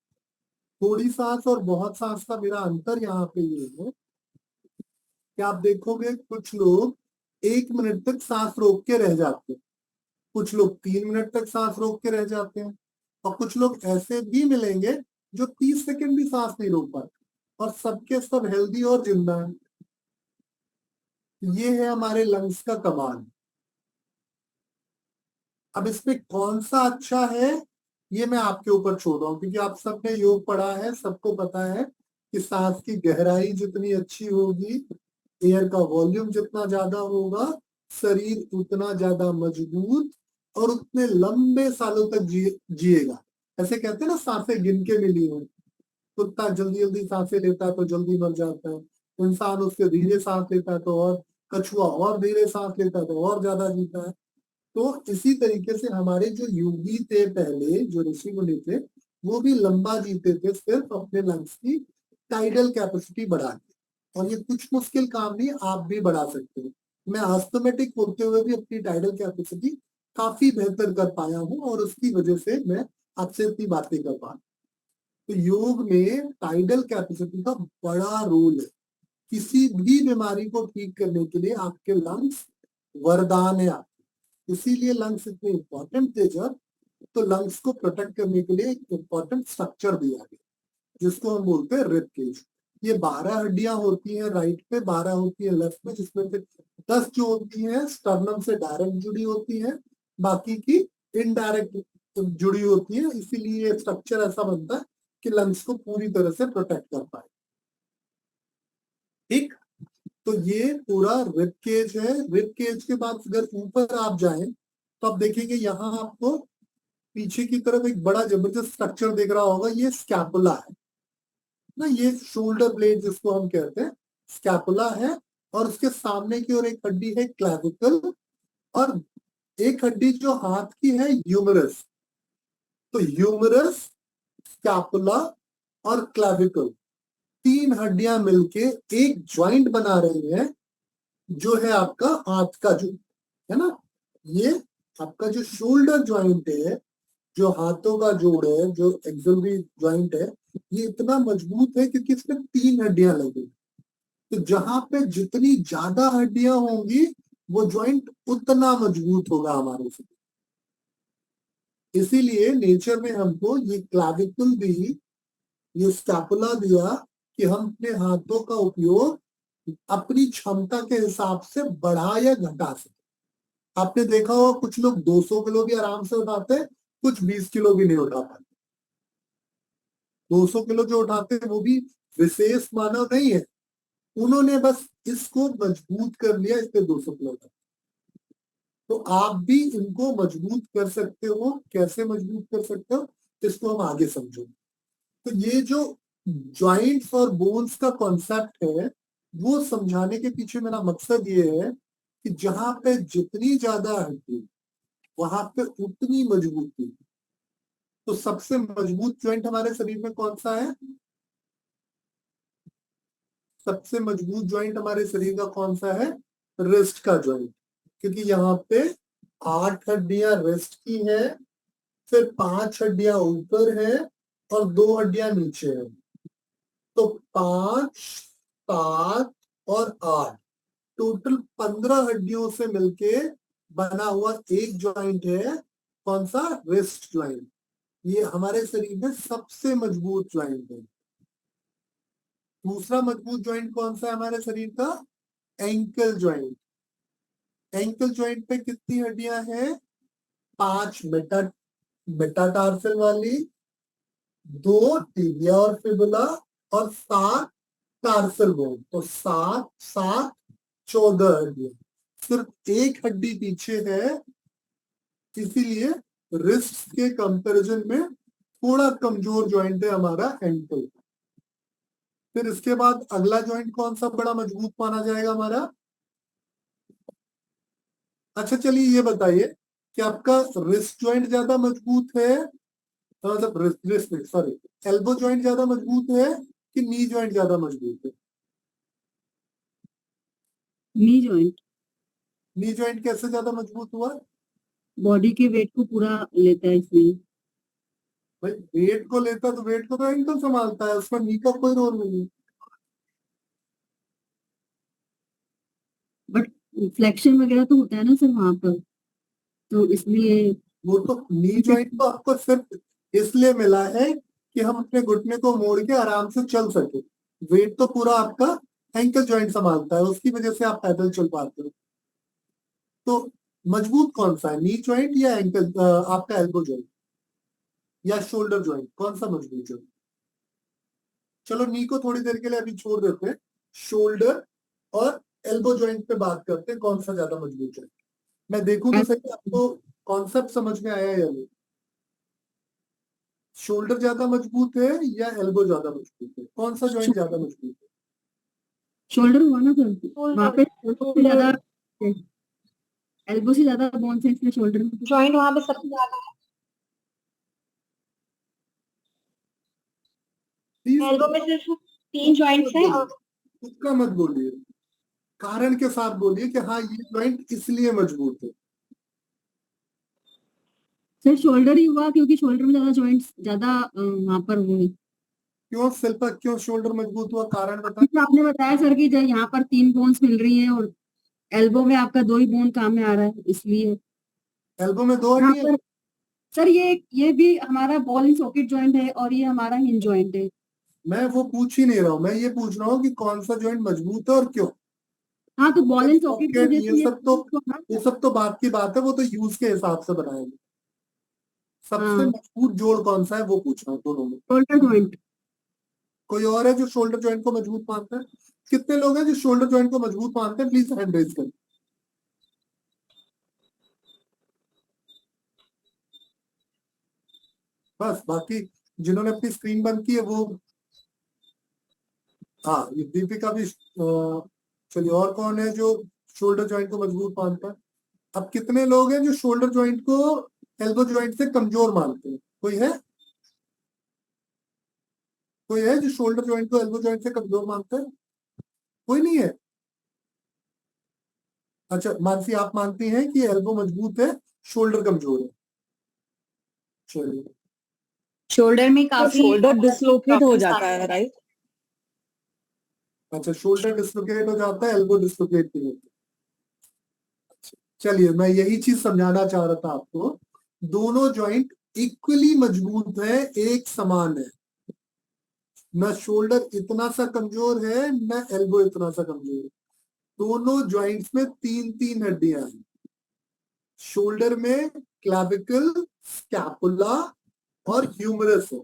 थोड़ी सांस और बहुत सांस का मेरा अंतर यहाँ पे ये है कि आप देखोगे कुछ लोग 1 मिनट तक सांस रोक के रह जाते हैं, कुछ लोग 3 मिनट तक सांस रोक के रह जाते हैं, और कुछ लोग ऐसे भी मिलेंगे जो 30 सेकंड भी सांस नहीं रोक पाते, और सबके सब हेल्दी और जिंदा है। ये है हमारे लंग्स का कमाल। अब इसमें कौन सा अच्छा है ये मैं आपके ऊपर छोड़ रहा हूँ, क्योंकि आप सबने योग पढ़ा है, सबको पता है कि सांस की गहराई जितनी अच्छी होगी, एयर का वॉल्यूम जितना ज्यादा होगा, शरीर उतना ज्यादा मजबूत और उतने लंबे सालों तक जिएगा। ऐसे कहते हैं ना, सांसें गिन के मिली हैं, कुत्ता जल्दी जल्दी सांसें लेता है तो जल्दी मर जाता है, इंसान उससे धीरे सांस लेता है तो, और कछुआ और धीरे सांस लेता है तो और ज्यादा जीता है। तो इसी तरीके से हमारे जो योगी थे पहले, जो ऋषि मुनि थे, वो भी लंबा जीते थे सिर्फ अपने लंग्स की टाइडल कैपेसिटी बढ़ा के। और ये कुछ मुश्किल काम नहीं, आप भी बढ़ा सकते हो। मैं अस्थमेटिक होते हुए भी अपनी टाइडल कैपेसिटी काफी बेहतर कर पाया हूँ, और उसकी वजह से मैं आपसे इतनी बातें कर पा रहा हूँ। तो योग में टाइडल कैपेसिटी का बड़ा रोल है। किसी भी बीमारी को ठीक करने के लिए आपके लंग्स वरदान है। इसीलिए लंग्स इतने इंपॉर्टेंट थे जब, तो लंग्स को प्रोटेक्ट करने के लिए एक इंपॉर्टेंट स्ट्रक्चर दिया गया जिसको हम बोलते हैं रिब केज। ये 12 हड्डियां होती हैं राइट पे, 12 होती है लेफ्ट में, जिसमें से 10 जो होती हैं स्टर्नम से डायरेक्ट जुड़ी होती हैं, बाकी की इनडायरेक्ट जुड़ी होती है। इसीलिए स्ट्रक्चर ऐसा बनता है कि लंग्स को पूरी तरह से प्रोटेक्ट कर पाए। ठीक, तो ये पूरा रिब केज है। रिब केज के बाद अगर ऊपर आप जाएं तो आप देखेंगे यहाँ आपको पीछे की तरफ एक बड़ा जबरदस्त स्ट्रक्चर दिख रहा होगा, ये स्कैपुला है ना, ये शोल्डर ब्लेड जिसको हम कहते हैं, स्कैपुला है। और उसके सामने की ओर एक हड्डी है क्लैविकल, और एक हड्डी जो हाथ की है ह्यूमरस। तो ह्यूमरस, स्कैपुला और क्लैविकल, 3 हड्डियां मिलके एक ज्वाइंट बना रही है, जो है आपका हाथ का जो है ना, ये आपका जो शोल्डर ज्वाइंट है, जो हाथों का जोड़ है, जो एक्सिलरी ज्वाइंट है, ये इतना मजबूत है क्योंकि इसमें 3 हड्डियां लगी। तो जहां पे जितनी ज्यादा हड्डियां होंगी वो ज्वाइंट उतना मजबूत होगा हमारे से। इसीलिए नेचर में हमको ये क्लैविकल भी, ये स्कैपुला दिया कि हम अपने हाथों का उपयोग अपनी क्षमता के हिसाब से बढ़ा या घटा सके। आपने देखा होगा कुछ लोग 200 किलो भी आराम से उठाते हैं, कुछ 20 किलो भी नहीं उठा पाते। 200 किलो जो उठाते हैं वो भी विशेष मानव नहीं है, उन्होंने बस इसको मजबूत कर लिया, इसके 200 किलो तक। तो आप भी इनको मजबूत कर सकते हो। कैसे मजबूत कर सकते हो इसको हम आगे समझेंगे। तो ये जो जॉइंट्स और बोन्स का कॉन्सेप्ट है वो समझाने के पीछे मेरा मकसद ये है कि जहां पे जितनी ज्यादा हड्डी वहां पे उतनी मजबूती। तो सबसे मजबूत ज्वाइंट हमारे शरीर में कौन सा है? सबसे मजबूत ज्वाइंट हमारे शरीर का कौन सा है? रिस्ट का ज्वाइंट, क्योंकि यहाँ पे 8 हड्डियां रिस्ट की है, फिर 5 हड्डियां ऊपर है और 2 हड्डियां नीचे है। तो 5, 7 और 8, टोटल 15 हड्डियों से मिलके बना हुआ एक ज्वाइंट है। कौन सा? Wrist joint. ये हमारे शरीर में सबसे मजबूत ज्वाइंट है। दूसरा मजबूत ज्वाइंट कौन सा है हमारे शरीर का? Ankle joint. एंकल ज्वाइंट पे कितनी हड्डियां हैं? 5 मेटाटार्सल वाली, 2 टिबिया और फिबुला, और 7 टार्सल बोन। तो 7 7 14 हड्डियां। सिर्फ एक हड्डी पीछे है, इसीलिए रिस्ट के कंपैरिजन में थोड़ा कमजोर ज्वाइंट है हमारा एंकल। फिर इसके बाद अगला ज्वाइंट कौन सा बड़ा मजबूत माना जाएगा हमारा? अच्छा चलिए ये बताइए कि आपका रिस्ट ज्वाइंट ज्यादा मजबूत है, मतलब रिस्ट सॉरी, एल्बो ज्वाइंट ज्यादा मजबूत है कि नी ज्वाइंट ज्यादा मजबूत है?
Knee joint.
नी ज्वाइंट कैसे ज्यादा मजबूत हुआ?
बॉडी के वेट को पूरा लेता है इसमें।
भाई वेट को लेता तो वेट को तो एंकल संभालता है, उसमें नी का कोई रोल नहीं है।
बट फ्लेक्शन वगैरह तो होता है ना सर वहां पर, तो इसलिए
वो तो नी ज्वाइंट तो आपको सिर्फ इसलिए मिला है कि हम अपने घुटने को मोड़ के आराम से चल सके। वेट तो पूरा आपका एंकल ज्वाइंट संभालता है, उसकी वजह से आप पैदल चल पाते हो। तो मजबूत कौन सा है, नी ज्वाइंट या एंकल आपका एल्बो ज्वाइंट या शोल्डर ज्वाइंट? कौन सा मजबूत है? चलो नी को थोड़ी देर के लिए अभी छोड़ देते हैं, शोल्डर और एल्बो ज्वाइंट पे बात करते हैं कौन सा ज्यादा मजबूत है। मैं देखूं तो सही आपको कॉन्सेप्ट समझ में आया या नहीं? शोल्डर ज्यादा मजबूत है या एल्बो ज्यादा मजबूत है? कौन सा ज्वाइंट ज्यादा मजबूत है?
शोल्डर हुआ ना सर, वहां पे एल्बो से ज्यादा, एल्बो से ज्यादा बोन्स है इसलिए शोल्डर में
ज्वाइंट वहां पे सबसे ज्यादा है।
प्लीज
एल्बो में सिर्फ 3 ज्वाइंट्स हैं और
उसका मत बोलिए, कारण के साथ बोलिए कि हाँ ये ज्वाइंट इसलिए मजबूत है।
सर शोल्डर ही हुआ क्योंकि शोल्डर में ज्यादा जॉइंट्स ज्यादा वहां पर वो है।
क्यों शिल्पा, क्यों शोल्डर मजबूत हुआ, कारण बता।
जैसे आपने बताया सर कि जब यहाँ पर 3 बोन्स मिल रही हैं और एल्बो में आपका 2 ही बोन काम में आ रहा है, इसलिए
एल्बो में 2
यहाँ
हड्डियां?
पर सर ये भी हमारा बॉल एंड सॉकेट जॉइंट है और ये हमारा हिंज जॉइंट है।
मैं वो पूछ ही नहीं रहा हूँ, मैं ये पूछ रहा हूँ कि कौन सा ज्वाइंट मजबूत है और क्यों।
हाँ तो बॉल एंड सॉकेट की
सॉकेट
वजह से
ये सब तो बात की बात है, वो तो यूज के हिसाब से बनाएंगे। सबसे
हाँ
मजबूत जोड़ कौन सा है वो पूछ रहा हूँ दोनों में।
Shoulder joint.
कोई और है जो शोल्डर ज्वाइंट को मजबूत मानता है? कितने लोग हैं जो शोल्डर ज्वाइंट को मजबूत मानते हैं? प्लीज हैंड रेज करें। बस, बाकी जिन्होंने अपनी स्क्रीन बंद की है वो, हाँ ये दीपिका भी चलिए, और कौन है जो शोल्डर ज्वाइंट को मजबूत मानता है? अब कितने लोग हैं जो शोल्डर ज्वाइंट को एल्बो ज्वाइंट से कमजोर मानते हैं? कोई है? कोई है जो शोल्डर ज्वाइंट को एल्बो ज्वाइंट से कमजोर मानते हैं? कोई नहीं है। अच्छा मानसी, आप मानती हैं कि एल्बो मजबूत है, शोल्डर कमजोर है? चलिए,
शोल्डर में काफी
शोल्डर डिसलोकेट हो जाता है, राइट?
अच्छा शोल्डर डिस्लोकेट हो जाता है, एल्बो डिस्लोकेट नहीं होता। चलिए, मैं यही चीज समझाना चाह रहा था आपको। दोनों ज्वाइंट इक्वली मजबूत है, एक समान है। न शोल्डर इतना सा कमजोर है न एल्बो इतना सा कमजोर है। दोनों ज्वाइंट्स में 3 हड्डियां हैं। शोल्डर में क्लैविकल, स्कैपुला और ह्यूमरस है।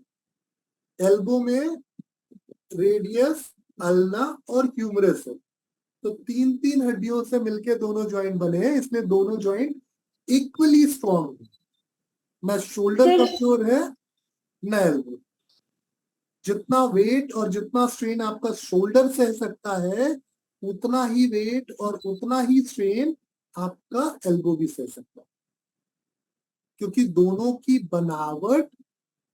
एल्बो में रेडियस, अल्ना और ह्यूमरस है। तो 3 हड्डियों से मिलकर दोनों ज्वाइंट बने हैं, इसलिए दोनों ज्वाइंट इक्वली स्ट्रॉन्ग है। न शोल्डर कमजोर है न एल्बो। जितना वेट और जितना स्ट्रेन आपका शोल्डर सह सकता है, उतना ही वेट और उतना ही स्ट्रेन आपका एल्बो भी सह सकता है, क्योंकि दोनों की बनावट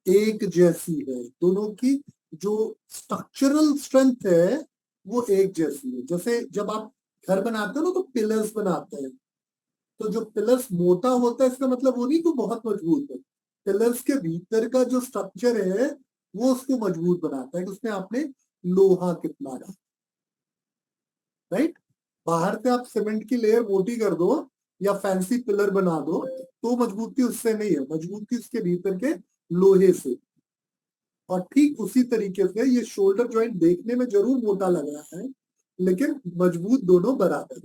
एक जैसी है। दोनों की जो स्ट्रक्चरल स्ट्रेंथ है वो एक जैसी है। जैसे जब आप घर बनाते हो ना तो पिलर्स बनाते हैं, तो जो पिलर्स मोटा होता है इसका मतलब वो नहीं कि बहुत मजबूत है। पिलर्स के भीतर का जो स्ट्रक्चर है वो उसको मजबूत बनाता है कि उसमें आपने लोहा कितना रखा, राइट। बाहर से आप सीमेंट की लेयर मोटी कर दो या फैंसी पिलर बना दो तो मजबूती उससे नहीं है, मजबूती उसके भीतर के लोहे से। और ठीक उसी तरीके से ये शोल्डर ज्वाइंट देखने में जरूर मोटा लग रहा है, लेकिन मजबूत दोनों बराबर।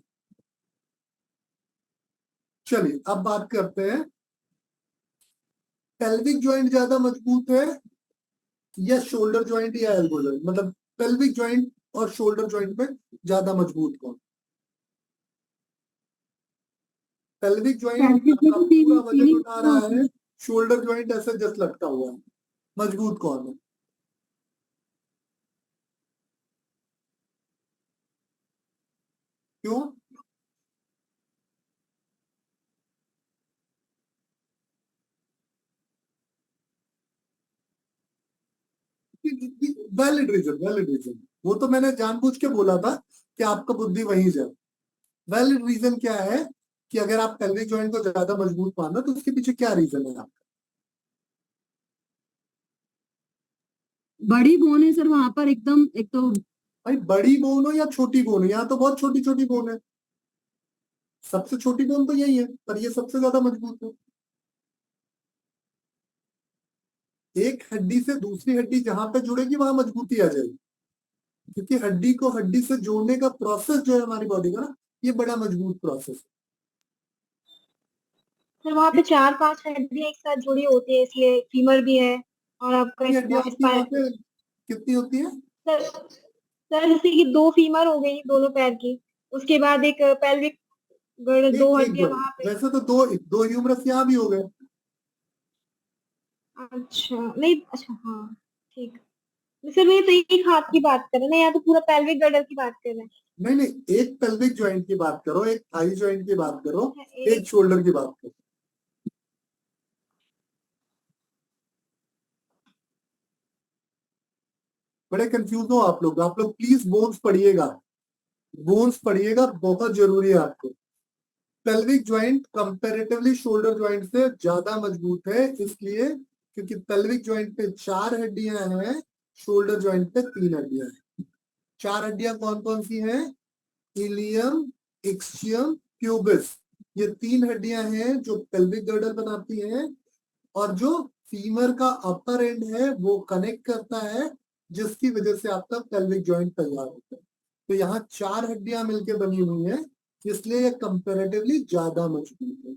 चलिए अब बात करते हैं, पेल्विक ज्वाइंट ज्यादा मजबूत है या शोल्डर ज्वाइंट या एल्बो ज्वाइंट, मतलब पेल्विक ज्वाइंट और शोल्डर ज्वाइंट में ज्यादा मजबूत कौन? पेल्विक ज्वाइंट
Pelvic में तो
पूरा वजन
तीन
उठा रहा है, शोल्डर ज्वाइंट ऐसे जस्ट लटका हुआ है, मजबूत कौन है? क्यों? वैलिड रीजन, वैलिड रीजन, वो तो मैंने जानबूझ के बोला था कि आपका बुद्धि वहीं जाए। वैलिड रीजन क्या है कि अगर आप पेल्विक ज्वाइंट को ज्यादा मजबूत मानो तो उसके पीछे क्या रीजन है आपका?
बड़ी बोन है सर वहां पर एकदम, एक तो
भाई बड़ी बोन हो या छोटी बोन हो, यहाँ तो बहुत छोटी छोटी बोन है, सबसे छोटी बोन तो यही है, पर ये सबसे ज्यादा मजबूत है। एक हड्डी से दूसरी हड्डी जहां पे जुड़ेगी वहां मजबूती आ जाएगी, क्योंकि हड्डी को हड्डी से जोड़ने का प्रोसेस जो है हमारी बॉडी का ना, ये बड़ा मजबूत प्रोसेस है।
सर वहाँ पे 4-5 हड्डियां एक साथ जुड़ी होती है, इसलिए फीमर भी है और आपका
कितनी हड्डियां होती है वहां
स्पाइन।
पे, कितनी होती है?
सर सर जैसे कि 2 फीमर हो गई दोनों पैर की, उसके बाद एक पेल्विक गर्ड, 2
एक
हड्डियां
बार
वहां पे।
वैसे तो दो दो ह्यूमरस यहाँ भी हो गए।
अच्छा नहीं, अच्छा हाँ ठीक। सर मैं तो एक हाथ की बात कर रहे हैं ना, या तो पूरा पेल्विक गर्डर की बात कर रहे
नहीं नहीं, एक पेल्विक ज्वाइंट की बात करो, एक थाई ज्वाइंट की बात करो,
हैं।
एक शोल्डर की बात करो। बड़े कंफ्यूज हो आप लोग प्लीज बोन्स पढ़िएगा, बोन्स पढ़िएगा, बहुत जरूरी है आपको। Pelvic joint comparatively shoulder joint से ज्यादा मजबूत है, इसलिए क्योंकि पेल्विक ज्वाइंट पे 4 हड्डियां हैं, शोल्डर ज्वाइंट पे 3 हड्डियां हैं। 4 हड्डियां कौन कौन सी हैं? इलियम, इक्सियम, प्यूबिस, ये 3 हड्डियां हैं जो पेल्विक गर्डर बनाती हैं, और जो फीमर का अपर एंड है वो कनेक्ट करता है, जिसकी वजह से आपका पेल्विक जॉइंट तैयार होता है। तो यहाँ 4 हड्डियां मिलकर बनी हुई हैं, इसलिए ये कंपैरेटिवली ज्यादा मजबूत है।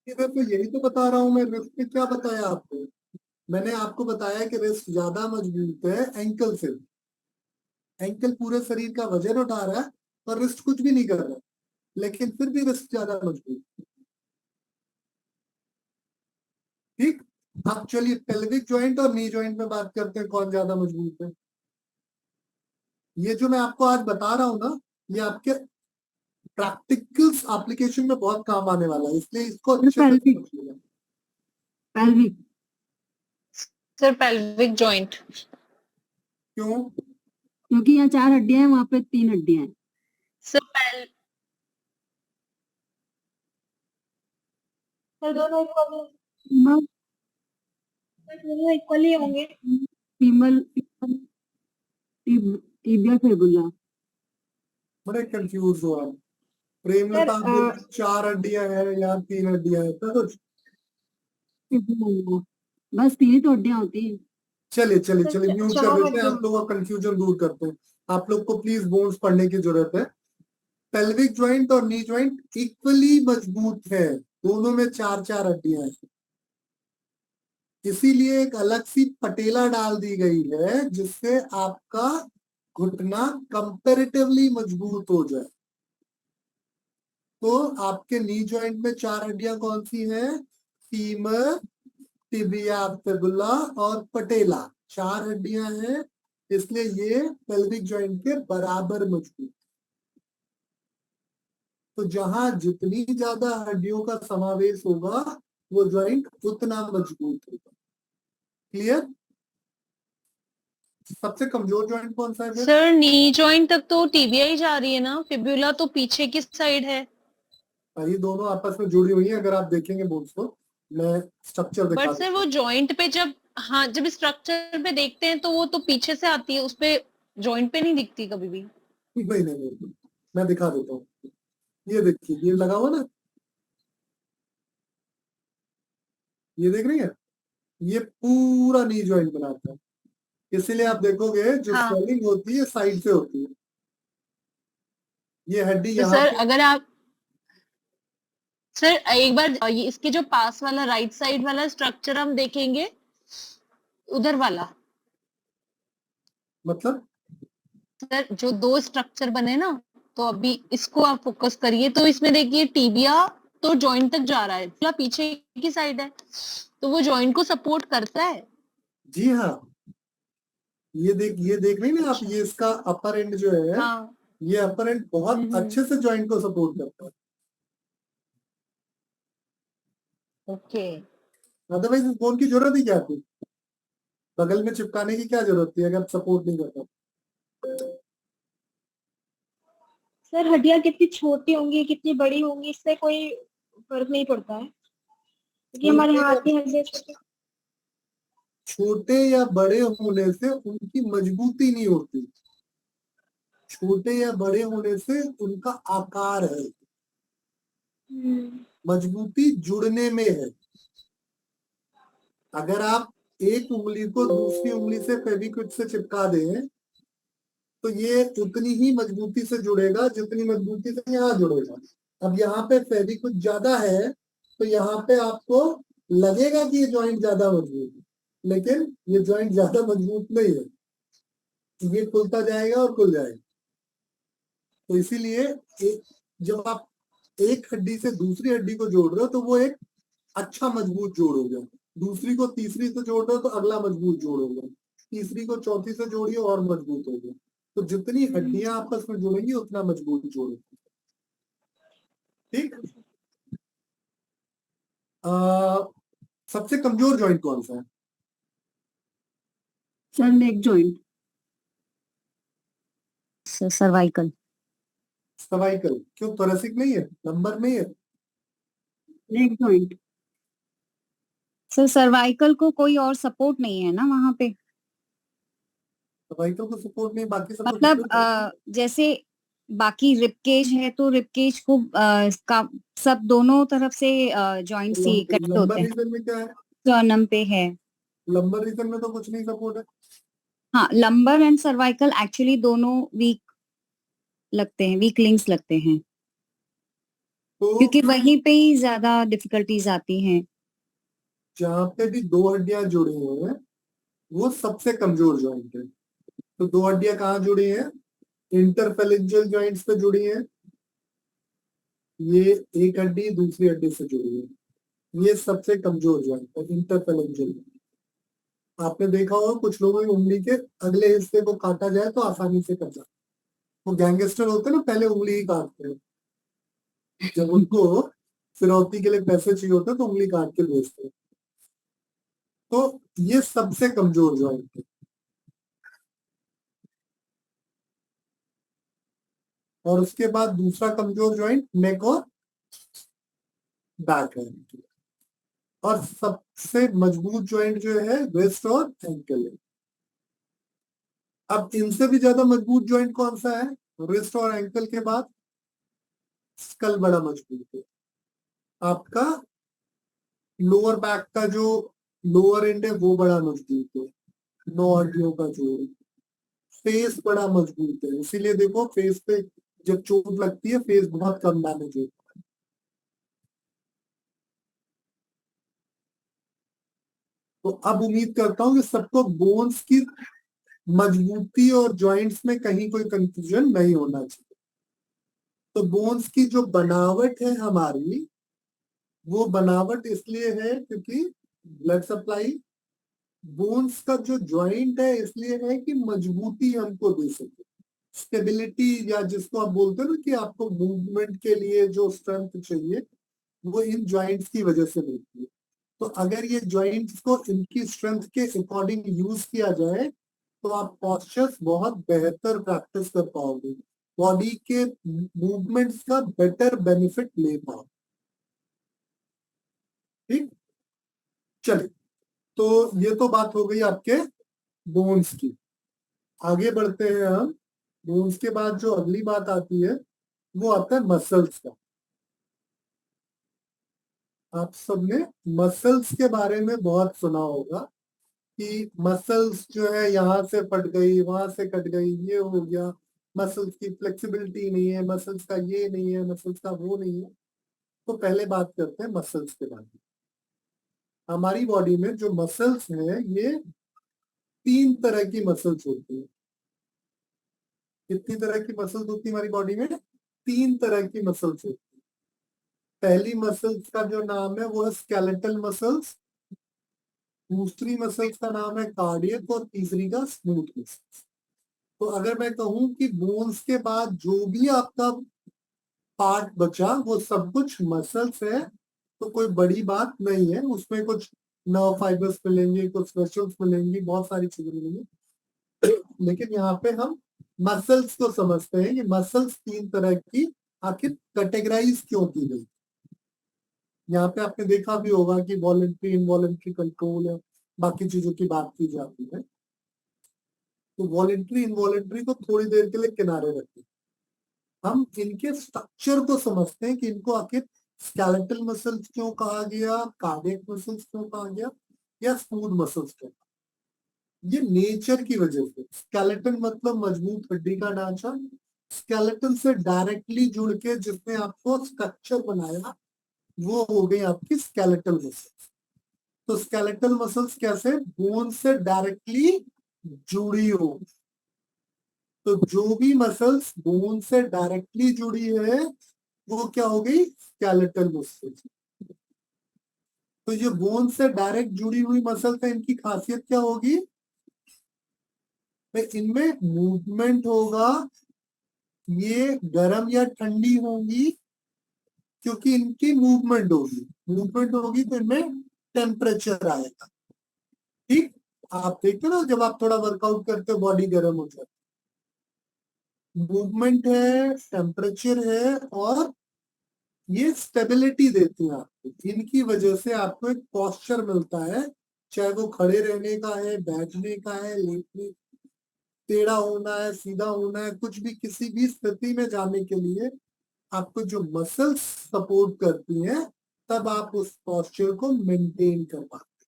इधर तो यही तो बता रहा हूं मैं, रिस्ट पे क्या बताया आपको? मैंने आपको बताया कि रिस्ट ज्यादा मजबूत है एंकल से। एंकल पूरे शरीर का वजन उठा रहा है और रिस्ट कुछ भी नहीं कर रहा, लेकिन फिर भी रिस्ट ज्यादा मजबूत। ठीक, अब चलिए पेल्विक जॉइंट और नी जॉइंट में बात करते हैं, कौन ज्यादा मजबूत है। ये जो मैं आपको आज बता रहा हूं ना, ये आपके प्रैक्टिकल्स एप्लीकेशन में बहुत काम आने वाला है, इसलिए इसको अच्छे से
पेल्विक
समझिएगा।
Pelvic
sir pelvic joint.
क्यों?
क्योंकि यहाँ 4 हड्डियां हैं, वहां पे 3 हड्डियां हैं।
सर
सर दोनों इक्वल,
फीमर
दोनों इक्वल ही होंगे।
फीमल टिबिया फिबुला।
बड़े कंफ्यूज हो आप।
सर
प्रेमलता, आप बोल 4 हड्डियां हैं या 3 हड्डियां हैं, तो
बस 3 ही तो हड्डियां होती हैं।
चलिए चलिए
सर
चलिए म्यूट कर
4
देते हैं, आप
हड्डियां।
लोगों का कंफ्यूजन दूर करते हैं। आप लोग को प्लीज बोन्स पढ़ने की जरूरत है। पेल्विक ज्वाइंट और नी ज्वाइंट इक्वली मजबूत है, दोनों में 4 4 हड्डियां हैं, इसीलिए एक अलग सी पटेला डाल दी गई है, जिससे आपका घुटना कंपैरेटिवली मजबूत हो जाए। तो आपके नी जॉइंट में 4 हड्डियां कौन सी हैं? फीमर, टिबिया, फिबुला और पटेला, 4 हड्डियां हैं, इसलिए ये पेल्विक जॉइंट के बराबर मजबूत। तो जहां जितनी ज्यादा हड्डियों का समावेश होगा वो जॉइंट उतना मजबूत होगा। क्लियर? सबसे कमजोर जॉइंट कौन सा है फिर?
सर नी जॉइंट तक तो टीबिया ही जा रही है ना, फिब्यूला तो पीछे की साइड है।
ये दोनों आपस में जुड़ी हुई है, अगर आप देखेंगे बोन्स को, मैं स्ट्रक्चर दिखा
बट सर
दूँ।
वो जॉइंट पे जब, हाँ जब स्ट्रक्चर पे देखते हैं तो वो तो पीछे से आती है, उस पे जॉइंट पे नहीं दिखती कभी भी।
नहीं नहीं नहीं, मैं दिखा देता हूँ। ये देखिए, ये लगा हुआ ना, ये देख रही है, ये पूरा नी जॉइंट बनाता है। इसीलिए आप देखोगे जो
हाँ।
स्वेलिंग होती है साइड से होती है। ये हड्डी
तो
यहाँ
सर
पे,
अगर आप सर एक बार ये इसके जो पास वाला राइट साइड वाला स्ट्रक्चर हम देखेंगे, उधर वाला
मतलब
सर जो दो स्ट्रक्चर बने ना, तो अभी इसको आप फोकस करिए तो इसमें देखिए टीबिया तो जॉइंट तक जा रहा है, पूरा पीछे की साइड है, तो वो जॉइंट को सपोर्ट करता है।
जी हाँ, ये देख रही ना आप, ये इसका अपर एंड जो है,
हाँ।
ये अपर एंड बहुत
हम्म।
अच्छे से जॉइंट को सपोर्ट करता है।
ओके।
अदरवाइज इस बोन की जरूरत ही क्या थी, बगल में चिपकाने की क्या जरूरत थी अगर सपोर्ट नहीं करता।
सर हड्डियां कितनी छोटी होंगी कितनी बड़ी होंगी इससे कोई फर्क नहीं पड़ता है, क्योंकि हमारे हाथ की हड्डियां छोटी।
छोटे या बड़े होने से उनकी मजबूती नहीं होती, छोटे या बड़े होने से उनका आकार है, मजबूती जुड़ने में है। अगर आप एक उंगली को दूसरी उंगली से फेविक्विक से चिपका दें तो ये उतनी ही मजबूती से जुड़ेगा जितनी मजबूती से यहाँ जुड़ेगा। अब यहाँ पे फेविक्विक ज्यादा है तो यहाँ पे आपको लगेगा कि ये जॉइंट ज्यादा मजबूत है, लेकिन ये जॉइंट ज्यादा मजबूत नहीं है, ये खुलता जाएगा और खुल जाएगा। तो इसीलिए जब आप एक हड्डी से दूसरी हड्डी को जोड़ रहे हो तो वो एक अच्छा मजबूत जोड़ हो गया, दूसरी को तीसरी से जोड़ रहे हो तो अगला मजबूत जोड़ हो गया, तीसरी को चौथी से जोड़िए और मजबूत हो गया। तो जितनी हड्डियां आपस में जुड़ेंगी उतना मजबूत जोड़ेगी। ठीक। सबसे कमजोर जॉइंट कौन सा है?
सर नेक जॉइंट।
सर्वाइकल।
सर्वाइकल क्यों, थोरेसिक नहीं है, नंबर नहीं है?
नेक जॉइंट।
सर सर्वाइकल को कोई और सपोर्ट नहीं है ना वहां पे,
सर्वाइकल को सपोर्ट नहीं, बाकी सब तो
मतलब
support है।
जैसे बाकी रिबकेज है तो रिबकेज को का सब दोनों तरफ से जॉइंट सी कनेक्ट
लंबर
होते हैं,
रीजन में क्या है?
स्टर्नम पे है।
लंबर रीजन में तो कुछ नहीं सपोर्ट है।
हाँ, लंबर एंड सर्वाइकल एक्चुअली दोनों वीक लगते हैं, वीक लिंक्स लगते हैं,
तो
क्योंकि वहीं पे ही ज्यादा डिफिकल्टीज आती हैं।
जहाँ पे भी दो हड्डियां जुड़ी हैं वो सबसे कमजोर जॉइंट है। तो दो हड्डियां कहाँ जुड़ी हैं? इंटरफेलेंजियल जॉइंट्स पे जुड़ी हैं। ये एक हड्डी दूसरी हड्डी से जुड़ी है, ये सबसे कमजोर जॉइंट है इंटरफेलेंजियल। आपने देखा होगा कुछ लोगों की उंगली के अगले हिस्से को काटा जाए तो आसानी से कट जाता है। वो गैंगस्टर होते हैं ना, पहले उंगली ही काटते हैं, जब उनको फिरौती के लिए पैसे चाहिए होते हैं तो उंगली काट के बेचते हैं। तो ये सबसे कमजोर जॉइंट है। और उसके बाद दूसरा कमजोर जॉइंट नेक और बैक है। और सबसे मजबूत जॉइंट जो है रिस्ट और एंकल है। अब इनसे भी ज्यादा मजबूत जॉइंट कौन सा है? रिस्ट और एंकल के बाद स्कल बड़ा मजबूत है। आपका लोअर बैक का जो लोअर एंड है वो बड़ा मजबूत है, 9 हड्डियों का जोड़। फेस बड़ा मजबूत है, इसीलिए देखो फेस पे जब चोट लगती है फेस बहुत कम डैमेज होता है। तो अब उम्मीद करता हूँ कि सबको बोन्स की मजबूती और जॉइंट्स में कहीं कोई कंफ्यूजन नहीं होना चाहिए। तो बोन्स की जो बनावट है हमारी, वो बनावट इसलिए है क्योंकि ब्लड सप्लाई, बोन्स का जो जॉइंट है इसलिए है कि मजबूती हमको दे सके, स्टेबिलिटी, या जिसको आप बोलते हो ना कि आपको मूवमेंट के लिए जो स्ट्रेंथ चाहिए वो इन जॉइंट्स की वजह से मिलती है। तो अगर ये जॉइंट्स को इनकी स्ट्रेंथ के अकॉर्डिंग यूज किया जाए तो आप पॉस्चर्स बहुत बेहतर प्रैक्टिस कर पाओगे, बॉडी के मूवमेंट्स का बेटर बेनिफिट ले पाओ। ठीक, चलिए, तो ये तो बात हो गई आपके बोन्स की। आगे बढ़ते हैं हम। बोन्स के बाद जो अगली बात आती है वो आता है मसल्स का। आप सबने मसल्स के बारे में बहुत सुना होगा कि मसल्स जो है यहाँ से फट गई, वहां से कट गई, ये हो गया, मसल्स की फ्लेक्सिबिलिटी नहीं है, मसल्स का ये नहीं है, मसल्स का वो नहीं है। तो पहले बात करते हैं मसल्स के बारे में। हमारी बॉडी में जो मसल्स है ये 3 तरह की मसल्स होती है। कितनी तरह की मसल्स होती है हमारी बॉडी में? 3 तरह की मसल्स होती है। पहली मसल्स का जो नाम है वो है स्केलेटल मसल्स, दूसरी मसल्स का नाम है कार्डियक और तीसरी का स्मूथ मसल्स। तो अगर मैं कहूं कि बोन्स के बाद जो भी आपका पार्ट बचा वो सब कुछ मसल्स है, तो कोई बड़ी बात नहीं है। उसमें कुछ नर्व फाइबर्स मिलेंगे, कुछ मसल्स मिलेंगी, बहुत सारी चीजें मिलेंगी। लेकिन यहाँ पे हम मसल्स को समझते हैं कि मसल्स 3 तरह की आखिर कैटेगराइज क्यों की गई। यहाँ पे आपने देखा भी होगा कि वॉलंटरी, इनवॉलंटरी कंट्रोल है, बाकी चीजों की बात की जाती है। तो वॉलंटरी इनवॉलंटरी को थोड़ी देर के लिए किनारे रखते हैं, हम इनके स्ट्रक्चर को समझते हैं कि इनको आखिर स्केलेटल मसल्स क्यों कहा गया, कार्डियक मसल्स क्यों कहा गया, या स्मूथ मसल्स क्यों। ये नेचर की वजह से, स्केलेटन मतलब मजबूत हड्डी का ढांचा, स्केलेटन से डायरेक्टली जुड़ के जिसने आपको स्ट्रक्चर बनाया वो हो गई आपकी स्केलेटल मसल्स। तो स्केलेटल मसल्स कैसे? बोन से डायरेक्टली जुड़ी हो। तो जो भी मसल्स बोन से डायरेक्टली जुड़ी है वो क्या हो गई? Skeletal muscles. तो ये बोन से डायरेक्ट जुड़ी हुई मसल्स है, इनकी खासियत क्या होगी? इनमें मूवमेंट होगा, ये गर्म या ठंडी होंगी क्योंकि इनकी मूवमेंट होगी। मूवमेंट होगी तो इनमें टेम्परेचर आएगा। ठीक, आप देखते हो ना जब आप थोड़ा वर्कआउट करते हो बॉडी गर्म हो जाती है। मूवमेंट है, टेम्परेचर है, और ये स्टेबिलिटी देती है आपको। इनकी वजह से आपको एक पोस्चर मिलता है, चाहे वो खड़े रहने का है, बैठने का है, लेटने, टेढ़ा होना है, सीधा होना है, कुछ भी किसी भी स्थिति में जाने के लिए आपको जो मसल्स सपोर्ट करती हैं तब आप उस पोस्चर को मेंटेन कर पाते।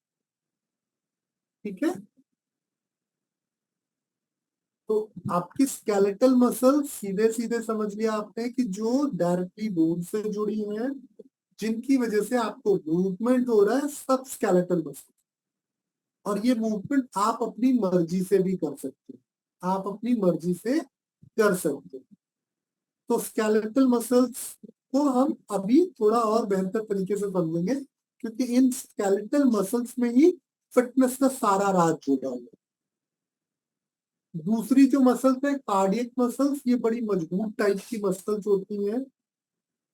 ठीक है, तो आपकी स्केलेटल मसल सीधे सीधे समझ लिया आपने कि जो डायरेक्टली बोन से जुड़ी हैं, जिनकी वजह से आपको मूवमेंट हो रहा है, सब स्केलेटल मसल। और ये मूवमेंट आप अपनी मर्जी से भी कर सकते हैं, आप अपनी मर्जी से कर सकते हैं। तो स्केलेटल मसल्स को हम अभी थोड़ा और बेहतर तरीके से समझेंगे क्योंकि इन स्केलेटल मसल्स में ही फिटनेस का सारा राज जुड़ा हुआ है। दूसरी जो मसल्स है कार्डियक मसल्स, ये बड़ी मजबूत टाइप की मसल्स होती हैं।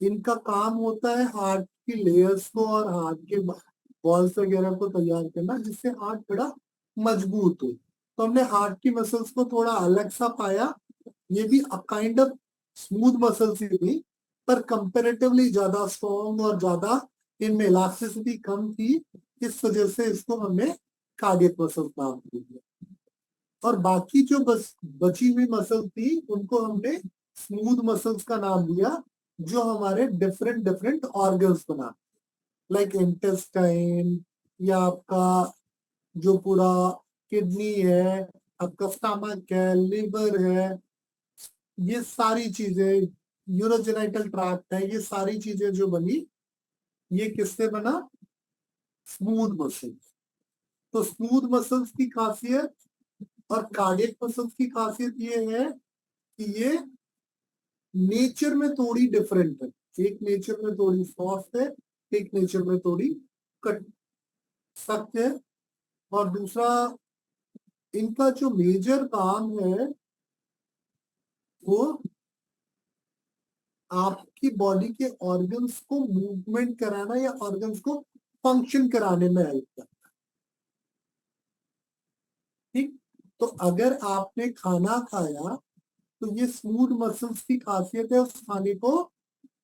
इनका काम होता है हार्ट की लेयर्स को और हार्ट के वॉल्स वगैरह को तैयार करना जिससे हार्ट बड़ा मजबूत हो। तो हमने हार्ट की मसल्स को थोड़ा अलग सा पाया, ये भी काइंड ऑफ स्मूथ मसल्स ही थी पर कंपेरेटिवली ज्यादा स्ट्रॉन्ग और ज्यादा इनमें इलास्टिसिटी कम थी, इस वजह से इसको हमने कार्डियक मसल्स नाम दिया। और बाकी जो बची हुई मसल थी उनको हमने स्मूथ मसल्स का नाम दिया, जो हमारे डिफरेंट डिफरेंट ऑर्गन्स बना, लाइक इंटेस्टाइन, या आपका जो पूरा किडनी है, आपका स्टमक है, लिवर है, ये सारी चीजें, यूरोजेनाइटल ट्रैक्ट है, ये सारी चीजें जो बनी ये किससे बना? Smooth muscles. तो स्मूथ मसल्स की खासियत और कार्डियक मसल्स की खासियत ये है कि ये नेचर में थोड़ी डिफरेंट है। एक नेचर में थोड़ी सॉफ्ट है, एक नेचर में थोड़ी कट सख्त है। और दूसरा इनका जो मेजर काम है वो आपकी बॉडी के ऑर्गन्स को मूवमेंट कराना या ऑर्गन्स को फंक्शन कराने में हेल्प करता है। ठीक, तो अगर आपने खाना खाया तो ये स्मूथ मसल्स की खासियत है उस खाने को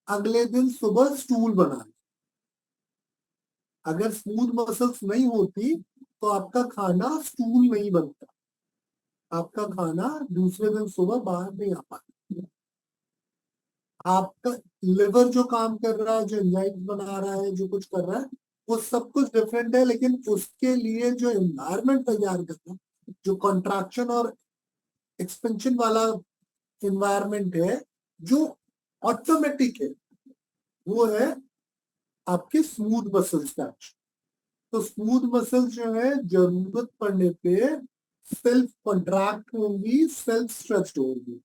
अगले दिन सुबह स्टूल बनाना। अगर स्मूथ मसल्स नहीं होती तो आपका खाना स्टूल नहीं बनता, आपका खाना दूसरे दिन सुबह बाहर नहीं आ पाता। आपका लिवर जो काम कर रहा है, जो एंजाइम बना रहा है, जो कुछ कर रहा है, वो सब कुछ डिफरेंट है, लेकिन उसके लिए जो एनवायरनमेंट तैयार करना, जो कॉन्ट्रैक्शन और एक्सपेंशन वाला एनवायरनमेंट है जो ऑटोमेटिक है, वो है आपके स्मूथ मसल्स का। तो स्मूथ मसल्स जो है जरूरत पड़ने पे सेल्फ कॉन्ट्रैक्ट होंगी, सेल्फ स्ट्रेच्ड होंगी।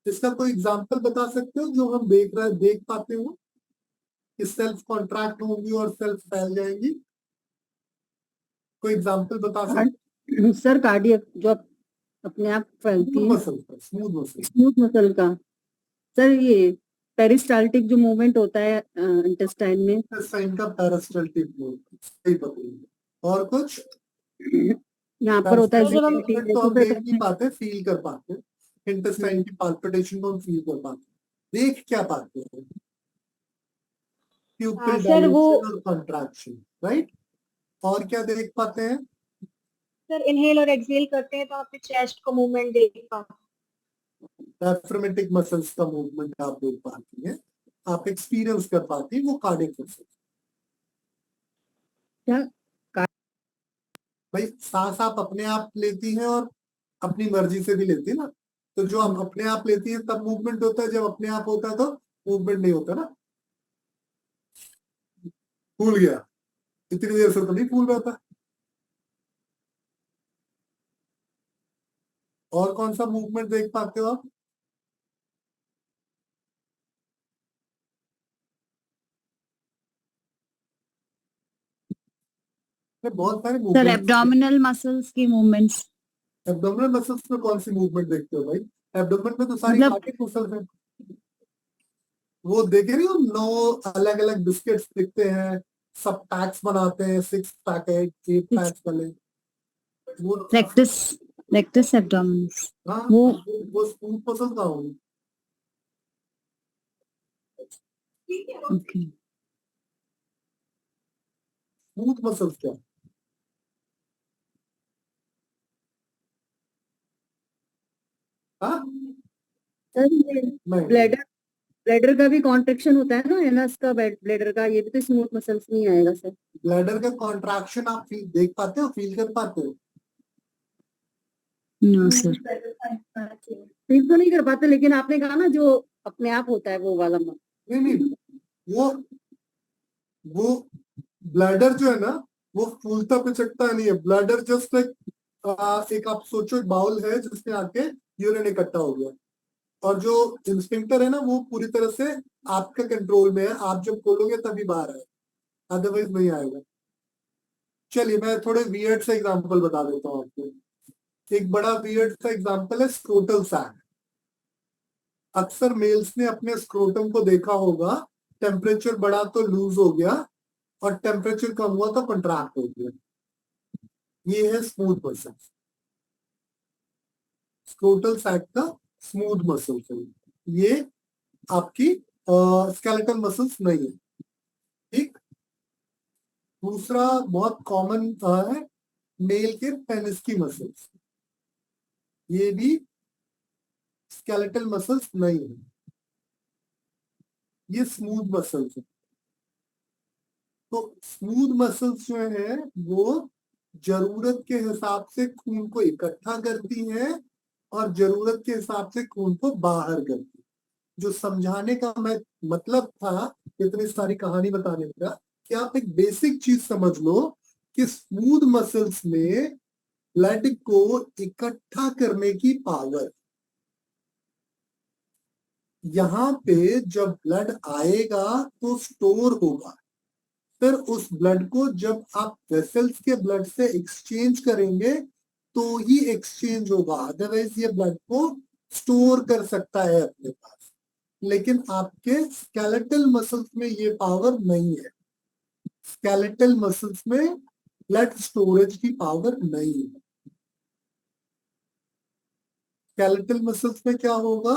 इसका कोई एग्जांपल बता सकते हो जो हम देख पाते हो कि सेल्फ कॉन्ट्रैक्ट होंगी और सेल्फ फैल जाएंगी? कोई एग्जांपल बता सकते
सर कार्डियक जो अपने आप फैलती
हो?
है,
स्मूथ मसल
स्मूथ मसल का। सर ये पेरिस्टाल्टिक जो मूवमेंट होता है इंटेस्टाइन में,
साइन का पेरिस्टाल्टिक मूवमेंट, सही पकड़िए। और कुछ
यहाँ पर होता है
पेरिस्टाल्टिक
ZT,
मूवमेंट तो हम देख नहीं पाते, फील कर पाते। इंटेस्टाइन की पाल्पिटेशन को हम फील कर पाते। देख क्या पाते हैं? प्यूपिल
सर वो
डायलेशन और कंट्रैक्शन, राइट। और क्या देख पाते हैं?
सर इनहेल और एक्सहेल करते हैं तो आपके चेस्ट को मूवमेंट देख पाते
डायफ्रामेटिक मसल्स का मूवमेंट आप देख पाती हैं, आप एक्सपीरियंस कर पाती हैं, वो कार्डियक मसल्स।
क्या
भाई सांस आप अपने आप लेती हैं और अपनी मर्जी से भी लेती है ना, तो जो हम अपने आप लेती है तब मूवमेंट होता है, जब अपने आप होता है तो मूवमेंट नहीं होता ना। भूल गया? इतनी देर से तो नहीं भूल रहा था। और कौन सा मूवमेंट देख पाते हो आप? बहुत सारे
सर
मूवमेंट।
एब्डोमिनल मसल्स की मूवमेंट्स।
एब्डोमिनल मसल्स में कौन सी मूवमेंट देखते हो भाई? एब्डोमेन में तो सारी
मतलब
कार्डियक मसल्स हैं। वो देखे नहीं हो, 9 अलग अलग बिस्किट्स दिखते हैं, सब पैक्स बनाते हैं, 6 पैकेट 8 पैक्स वाले। वो
रेक्टस एब्डोमिनस।
हाँ, वो स्मूथ मसल का होगी।
ओके।
स्मूथ मसल्स क्या? हाँ, नहीं
ब्लैडर ब्लैडर का भी कॉन्ट्रेक्शन होता है ना, एनस का ब्लैडर का, ये भी तो स्मूथ मसल्स नहीं आएगा सर।
ब्लैडर का कॉन्ट्रैक्शन आप देख पाते हो, फील कर पाते हो?
No sir.
फील तो नहीं कर पाते, लेकिन आपने कहा ना जो अपने आप होता है वो वाला
नहीं नहीं, वो ब्लैडर जो है ना, वो फूलता पिचकता नहीं है। ब्लैडर जस्ट एक आप सोचो, एक बाउल है जिसमें आके यूरिन इकट्ठा हो गया, और जो इंस्टिंक्टर है ना वो पूरी तरह से आपका कंट्रोल में है। आप जब खोलोगे तभी बाहर आए, अदरवाइज नहीं आएगा। चलिए मैं थोड़े वियर्ड से एग्जांपल बता देता हूँ आपको। एक बड़ा वियर्ड सा एग्जांपल है स्क्रोटल सैक। अक्सर मेल्स ने अपने स्क्रोटम को देखा होगा, टेम्परेचर बढ़ा तो लूज हो गया, और टेम्परेचर कम हुआ तो कंट्रैक्ट हो गया। ये है स्मूथ मसल। स्क्रोटल सैक का स्मूथ मसल, ये आपकी स्केलेटल मसल्स नहीं है। ठीक। दूसरा बहुत कॉमन है मेल के पेनिस की मसल्स, ये भी स्केलेटल मसल्स नहीं है, ये स्मूथ मसल्स है। तो स्मूथ मसल्स जो है वो जरूरत के हिसाब से खून को इकट्ठा करती हैं और जरूरत के हिसाब से खून को बाहर करती है। जो समझाने का मैं मतलब था इतनी सारी कहानी बताने का, कि आप एक बेसिक चीज समझ लो कि स्मूथ मसल्स में ब्लड को इकट्ठा करने की पावर। यहाँ पे जब ब्लड आएगा तो स्टोर होगा, फिर उस ब्लड को जब आप वेसल्स के ब्लड से एक्सचेंज करेंगे तो ही एक्सचेंज होगा, अदरवाइज ये ब्लड को स्टोर कर सकता है अपने पास। लेकिन आपके स्केलेटल मसल्स में ये पावर नहीं है। स्केलेटल मसल्स में ब्लड स्टोरेज की पावर नहीं है। स्केलेटल मसल्स में क्या होगा,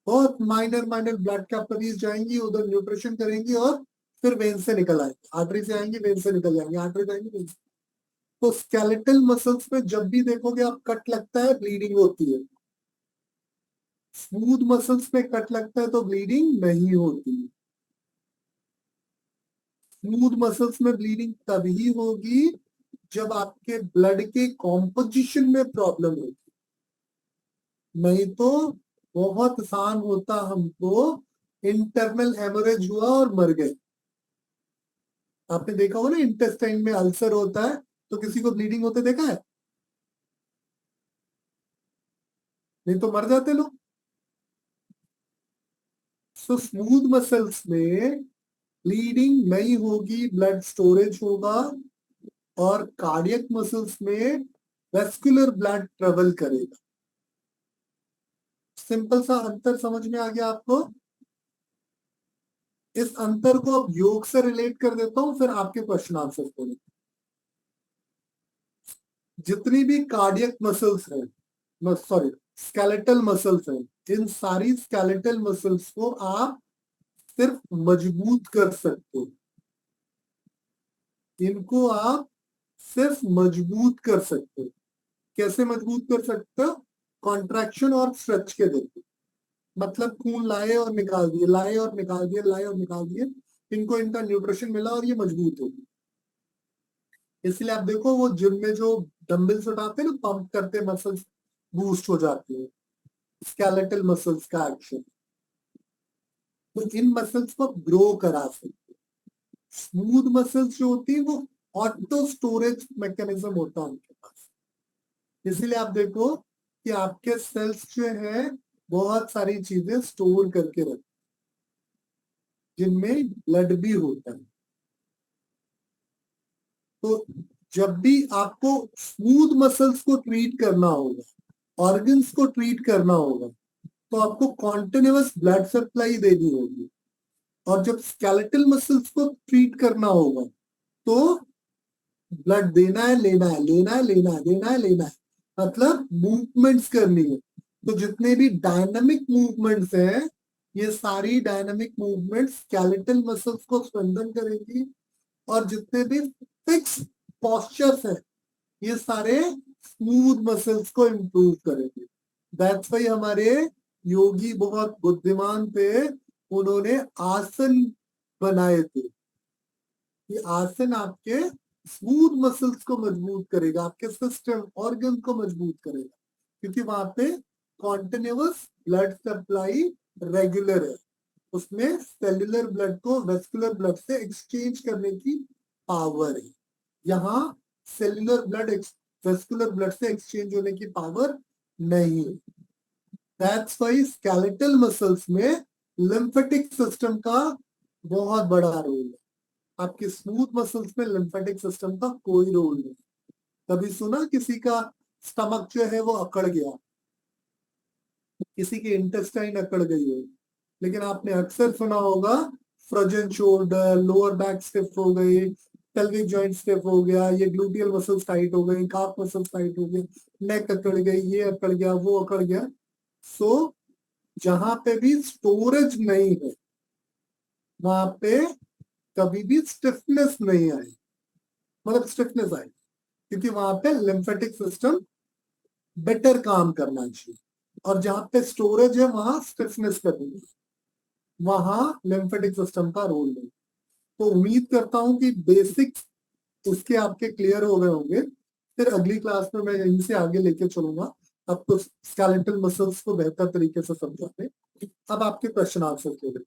बहुत माइनर माइनर ब्लड कैपिलरीज जाएंगी, उधर न्यूट्रिशन करेंगी और फिर वेन से निकल आएंगे, आर्टरी से आएंगी, वेन से निकल जाएंगे, आर्टरी से आएंगे, वेन से। तो स्केलेटल मसल्स में जब भी देखोगे आप कट लगता है, ब्लीडिंग होती है। स्मूथ मसल्स में कट लगता है तो ब्लीडिंग नहीं होती। स्मूथ मसल्स में ब्लीडिंग तभी होगी जब आपके ब्लड के कॉम्पोजिशन में प्रॉब्लम होगी, नहीं तो बहुत आसान होता हमको इंटरनल हेमोरेज हुआ और मर गए। आपने देखा होगा ना, इंटेस्टाइन में अल्सर होता है तो किसी को ब्लीडिंग होते देखा है? नहीं तो मर जाते लोग। सो स्मूथ मसल्स में ब्लीडिंग नहीं होगी, ब्लड स्टोरेज होगा, और कार्डियक मसल्स में वेस्कुलर ब्लड ट्रेवल करेगा। सिंपल सा अंतर समझ में आ गया आपको? इस अंतर को अब योग से रिलेट कर देता हूं, फिर आपके क्वेश्चन आंसर करें। जितनी भी कार्डियक मसल्स हैं, सॉरी स्केलेटल मसल्स हैं, इन सारी स्केलेटल मसल्स को आप सिर्फ मजबूत कर सकते हो, इनको आप सिर्फ मजबूत कर सकते हो। कैसे मजबूत कर सकते हो? कॉन्ट्रैक्शन और स्ट्रेच के देते, मतलब खून लाए और निकाल दिए, लाए और निकाल दिए, लाए और निकाल दिए, इनको इनका न्यूट्रिशन मिला और ये मजबूत हो गई। इसलिए आप देखो वो जिम में जो डंबल्स उठाते हैं ना, पंप करते मसल्स बूस्ट हो जाती है, स्केलेटल मसल्स का एक्शन। तो इन मसल्स को ग्रो करा सकते। स्मूथ मसल्स जो होती है वो ऑटो स्टोरेज मैकेनिज्म होता है उनके पास। इसीलिए आप देखो कि आपके सेल्स जो है बहुत सारी चीजें स्टोर करके रखते, जिनमें ब्लड भी होता है। तो जब भी आपको स्मूथ मसल्स को ट्रीट करना होगा, ऑर्गन्स को ट्रीट करना होगा, तो आपको कॉन्टिन्यूअस ब्लड सप्लाई देनी होगी। और जब स्केलेटल मसल्स को ट्रीट करना होगा तो ब्लड देना है, लेना है, लेना है, लेना है, देना है, लेना है, मतलब मूवमेंट्स करनी है। तो जितने भी डायनामिक मूवमेंट्स हैं, ये सारी डायनामिक मूवमेंट्स स्केलेटल मसल्स को स्ट्रेंथन करेंगी, और जितने भी फिक्स पोस्चर्स हैं, ये सारे स्मूथ मसल्स को इंप्रूव करेंगे। दैट्स व्हाई हमारे योगी बहुत बुद्धिमान थे, उन्होंने आसन बनाए थे। ये आसन आपके स्मूथ मसल्स को मजबूत करेगा, आपके सिस्टम ऑर्गन को मजबूत करेगा, क्योंकि वहां पे कॉन्टिन्यूअस ब्लड सप्लाई रेगुलर है, उसमें सेल्युलर ब्लड को वेस्कुलर ब्लड से एक्सचेंज करने की पावर है। यहाँ सेल्युलर ब्लड वेस्कुलर ब्लड से एक्सचेंज होने की पावर नहीं है। दैट्स व्हाई स्केलेटल मसल्स में लिम्फेटिक सिस्टम का बहुत बड़ा रोल है। आपके स्मूथ मसल्स में लिम्फेटिक सिस्टम का कोई रोल नहीं। कभी सुना किसी का स्टमक जो है वो अकड़ गया, किसी के इंटेस्टाइन अकड़ गई हो, लेकिन आपने अक्सर सुना होगा frozen shoulder, lower back stiff हो गई, पेल्विक जॉइंट स्टिफ हो गया, ये ग्लूटियल मसल्स टाइट हो गई, काफ मसल्स टाइट हो गए, नेक अकड़ गई, ये अकड़ गया, वो अकड़ गया। सो जहां पे भी स्टोरेज नहीं है वहां पे कभी भी स्टिफनेस नहीं आई, मतलब स्टिफनेस आई, क्योंकि वहां पे लिम्फेटिक सिस्टम बेटर काम करना चाहिए, और जहां पे स्टोरेज है वहां स्टिफनेस करनी है, वहां लिम्फेटिक सिस्टम का रोल नहीं। तो उम्मीद करता हूं कि बेसिक्स उसके आपके क्लियर हो गए होंगे। फिर अगली क्लास में मैं यहीं से आगे लेके चलूंगा आपको स्केलेटल मसल्स को बेहतर तरीके से समझाने। अब आपके क्वेश्चन आंसर के लिए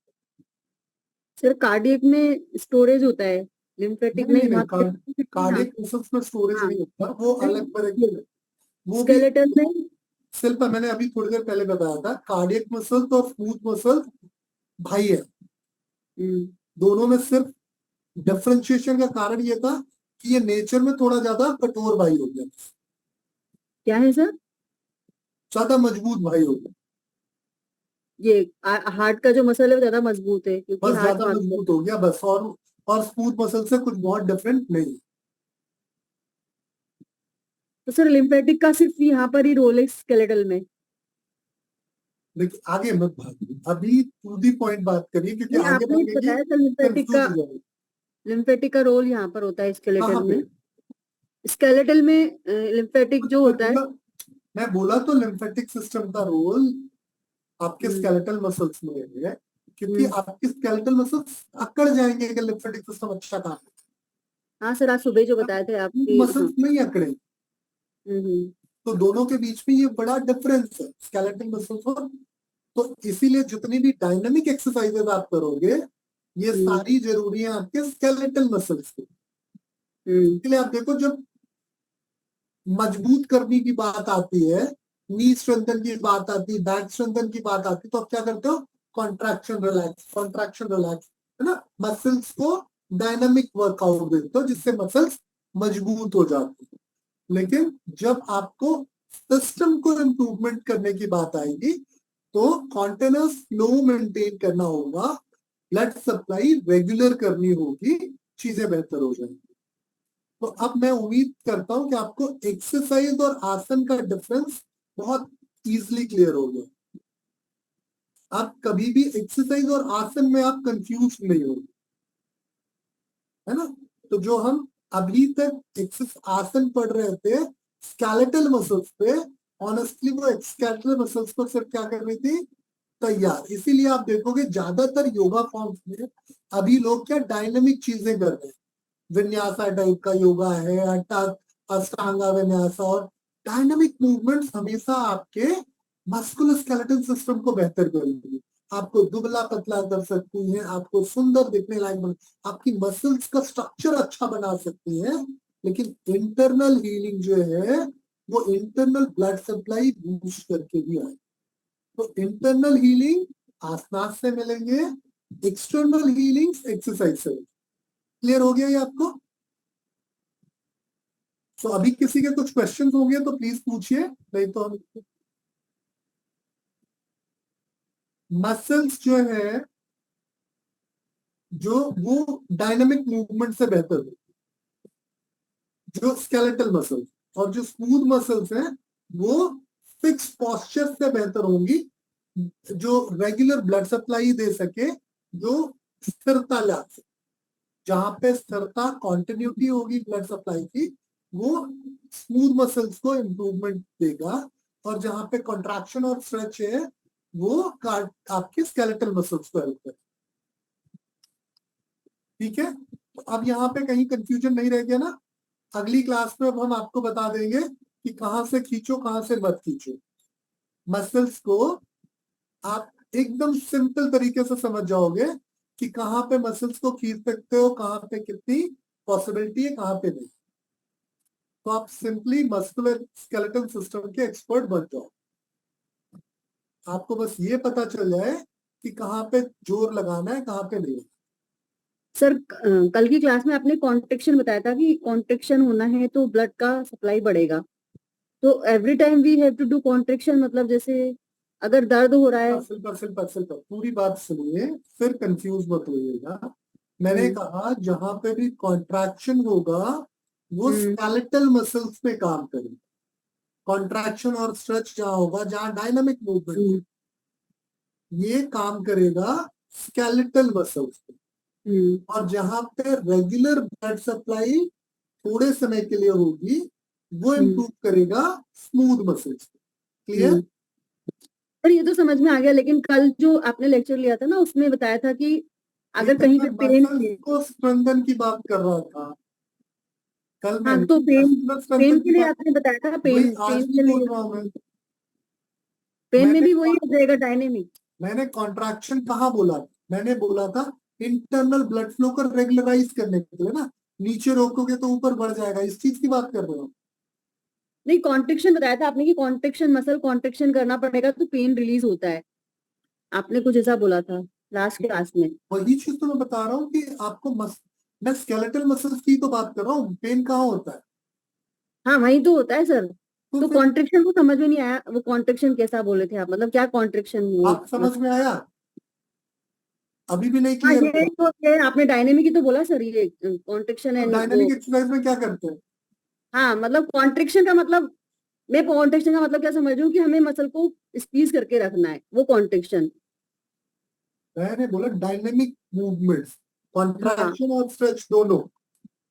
सर कार्डियक में स्टोरेज होता है, लिम्फेटिक में
कार्डियक मसल्स में स्टोरेज
हाँ।
नहीं होता, वो अलग तरह के, वो भी
स्केलेटल में
सिर्फ मैंने अभी थोड़ी देर पहले बताया था, कार्डियक मसल्स और स्मूथ मसल्स भाई है, दोनों में सिर्फ डिफरेंशिएशन का कारण ये था कि ये नेचर में थोड़ा ज्यादा कठोर भाई हो गया,
क्या है सर?
ज्यादा मजबूत भाई हो गया,
ये हार्ट का जो मसल है वो ज्यादा मजबूत है क्योंकि
बस
हार्ट
ज्यादा मजबूत हो गया बस, और स्मूथ मसल से कुछ बहुत डिफरेंट नहीं।
तो सर लिम्फेटिक का सिर्फ यहाँ पर ही रोल है स्केलेटल में?
देखिए आगे मत भागिए, अभी टू दी पॉइंट बात करिए, क्योंकि
नहीं,
आगे
आपने
भागेंगे
बताया सर
कंफ्यूज हो जाएंगे।
लिम्फेटिक का रोल यहाँ पर होता है स्केलेटल
कहाँ पे?
में। स्केलेटल में लिम्फेटिक जो होता है,
मैं बोला तो लिम्फेटिक सिस्टम का रोल आपके स्केलेटल मसल्स में है, क्योंकि आपकी स्केलेटल मसल्स अकड़ जाएंगे अगर लिम्फेटिक सिस्टम अच्छा काम करे।
हाँ सर, आज सुबह जो बताए थे आपकी।
मसल्स नहीं अकड़े,
हम्म।
तो दोनों के बीच में ये बड़ा डिफरेंस है स्केलेटल मसल्स और। तो इसीलिए जितनी भी डायनामिक एक्सरसाइजेस आप करोगे ये सारी जरूरी है आपके स्केलेटल मसल्स की। इसलिए आप देखो जब मजबूत करने की बात आती है, नी स्ट्रेंथन की बात आती है, बैक स्ट्रेंथन की बात आती है, तो आप क्या करते हो? कॉन्ट्रैक्शन रिलैक्स, है ना, मसल्स को डायनामिक वर्कआउट देते हो जिससे मसल्स मजबूत हो जाती है। लेकिन जब आपको सिस्टम को इम्प्रूवमेंट करने की बात आएगी तो कॉन्टिन्यूअस फ्लो मेंटेन करना होगा, ब्लड सप्लाई रेगुलर करनी होगी, चीजें बेहतर हो जाएंगी। तो अब मैं उम्मीद करता हूं कि आपको एक्सरसाइज और आसन का डिफरेंस बहुत इजीली क्लियर हो गया। आप कभी भी एक्सरसाइज और आसन में आप कंफ्यूज नहीं होंगे, है ना। तो जो हम अभी तक आसन पढ़ रहे थे स्केलेटल मसल्स पे, ऑनेस्टली वो स्केलेटल मसल्स को सिर्फ क्या कर रही थी? तैयार। इसीलिए आप देखोगे ज्यादातर योगा फॉर्म्स में अभी लोग क्या डायनामिक चीजें कर रहे हैं, विन्यासा टाइप का योगा है, अष्टांगा विन्यासा, और डायनामिक मूवमेंट्स हमेशा आपके मस्कुलोस्केलेटल सिस्टम को बेहतर करेंगे, आपको दुबला पतला कर सकती हैं, आपको सुंदर दिखने लायक आपकी मसल्स का स्ट्रक्चर अच्छा बना सकती है। लेकिन इंटरनल हीलिंग जो है वो इंटरनल ब्लड सप्लाई बूस्ट करके भी आए। तो इंटरनल हीलिंग आसनास से मिलेंगे, एक्सटर्नल हीलिंग एक्सरसाइज से। क्लियर हो गया ये आपको? तो अभी किसी के कुछ क्वेश्चंस होंगे तो प्लीज पूछिए, नहीं तो हम मसल्स जो है जो वो डायनामिक मूवमेंट से बेहतर है, जो स्केलेटल मसल्स, और जो स्मूथ मसल्स हैं वो फिक्स पोस्चर से बेहतर होंगी, जो रेगुलर ब्लड सप्लाई दे सके, जो स्थिरता ला सके। जहां पे स्थिरता कॉन्टिन्यूटी होगी ब्लड सप्लाई की, वो स्मूथ मसल्स को इम्प्रूवमेंट देगा, और जहां पे कॉन्ट्रैक्शन और स्ट्रेच है वो आपके स्केलेटल मसल्स को हेल्प करेगा। ठीक है, तो अब यहाँ पे कहीं कंफ्यूजन नहीं रह गया ना। अगली क्लास में अब हम आपको बता देंगे कि कहाँ से खींचो कहाँ से मत खींचो। मसल्स को आप एकदम सिंपल तरीके से समझ जाओगे कि कहाँ पे मसल्स को खींच सकते हो, कहाँ पे कितनी पॉसिबिलिटी है, कहाँ पे नहीं। तो आप सिंपली मस्कुलर स्केलेटल सिस्टम के एक्सपर्ट बन जाओ। आपको बस ये पता चल जाए कि कहाँ पे जोर लगाना है, कहाँ पे नहीं।
सर कल की क्लास में आपने कॉन्ट्रैक्शन बताया था कि कॉन्ट्रैक्शन होना है तो ब्लड का सप्लाई बढ़ेगा, तो every time we have to do contraction, मतलब जैसे अगर दर्द हो रहा है।
सिंपल पूरी बात सुनिए, फिर कंफ्यूज मत होइएगा। मैंने कहा जहां पे भी कॉन्ट्रैक्शन होगा वो स्केलेटल मसल्स पे काम करेगा। कॉन्ट्रैक्शन और स्ट्रेच जहां होगा, जहां डायनामिक मूवमेंट, ये काम करेगा स्केलेटल मसल्स पे। और जहां पे रेगुलर ब्लड सप्लाई थोड़े समय के लिए होगी वो इम्प्रूव करेगा स्मूथ मसल्स पे। क्लियर?
सर ये तो समझ में आ गया, लेकिन कल जो आपने लेक्चर लिया था ना उसमें बताया था कि अगर कहीं पे पेन
को स्ट्रेंथन की बात कर रहा था कल मैं।
हाँ, तो पेन के लिए आपने बताया था, पेन के लिए पेन में भी वही हो जाएगा डायनेमिक।
मैंने कॉन्ट्रैक्शन कहाँ बोला? मैंने बोला था इंटरनल ब्लड फ्लो को रेगुलराइज करने के लिए ना, नीचे रोकोगे तो ऊपर बढ़ जाएगा, इस चीज की बात कर रहे हो?
नहीं, कॉन्ट्रैक्शन बताया था आपने कि कॉन्ट्रैक्शन, मसल कॉन्ट्रैक्शन करना पड़ेगा तो पेन रिलीज होता है, आपने कुछ ऐसा बोला था लास्ट क्लास में।
वही चीज तो मैं बता रहा हूँ कि आपको मैं स्केलेटल मसल्स की तो बात कर रहा हूँ, पेन कहाँ होता है?
हाँ वही तो होता है सर। तो
फिर
कॉन्ट्रैक्शन को समझ में नहीं आया, वो कॉन्ट्रैक्शन कैसा बोले थे आप, मतलब क्या कॉन्ट्रैक्शन वो?
आप समझ में आया? अभी भी नहीं
हाँ
क्लियर?
ये आपने डायनेमिक ही तो बोला सर, ये कॉन्ट्रैक्शन एंड
डायनामिक एक्सरसाइज में क्या करते हैं?
हाँ मतलब कॉन्ट्रैक्शन का मतलब, मैं कॉन्ट्रैक्शन का मतलब क्या समझ रही हूँ कि हमें मसल को स्क्वीज करके रखना है, वो कॉन्ट्रैक्शन।
मैंने बोला डायनेमिक मूवमेंट्स, कॉन्ट्रैक्शन और स्ट्रेच दोनों।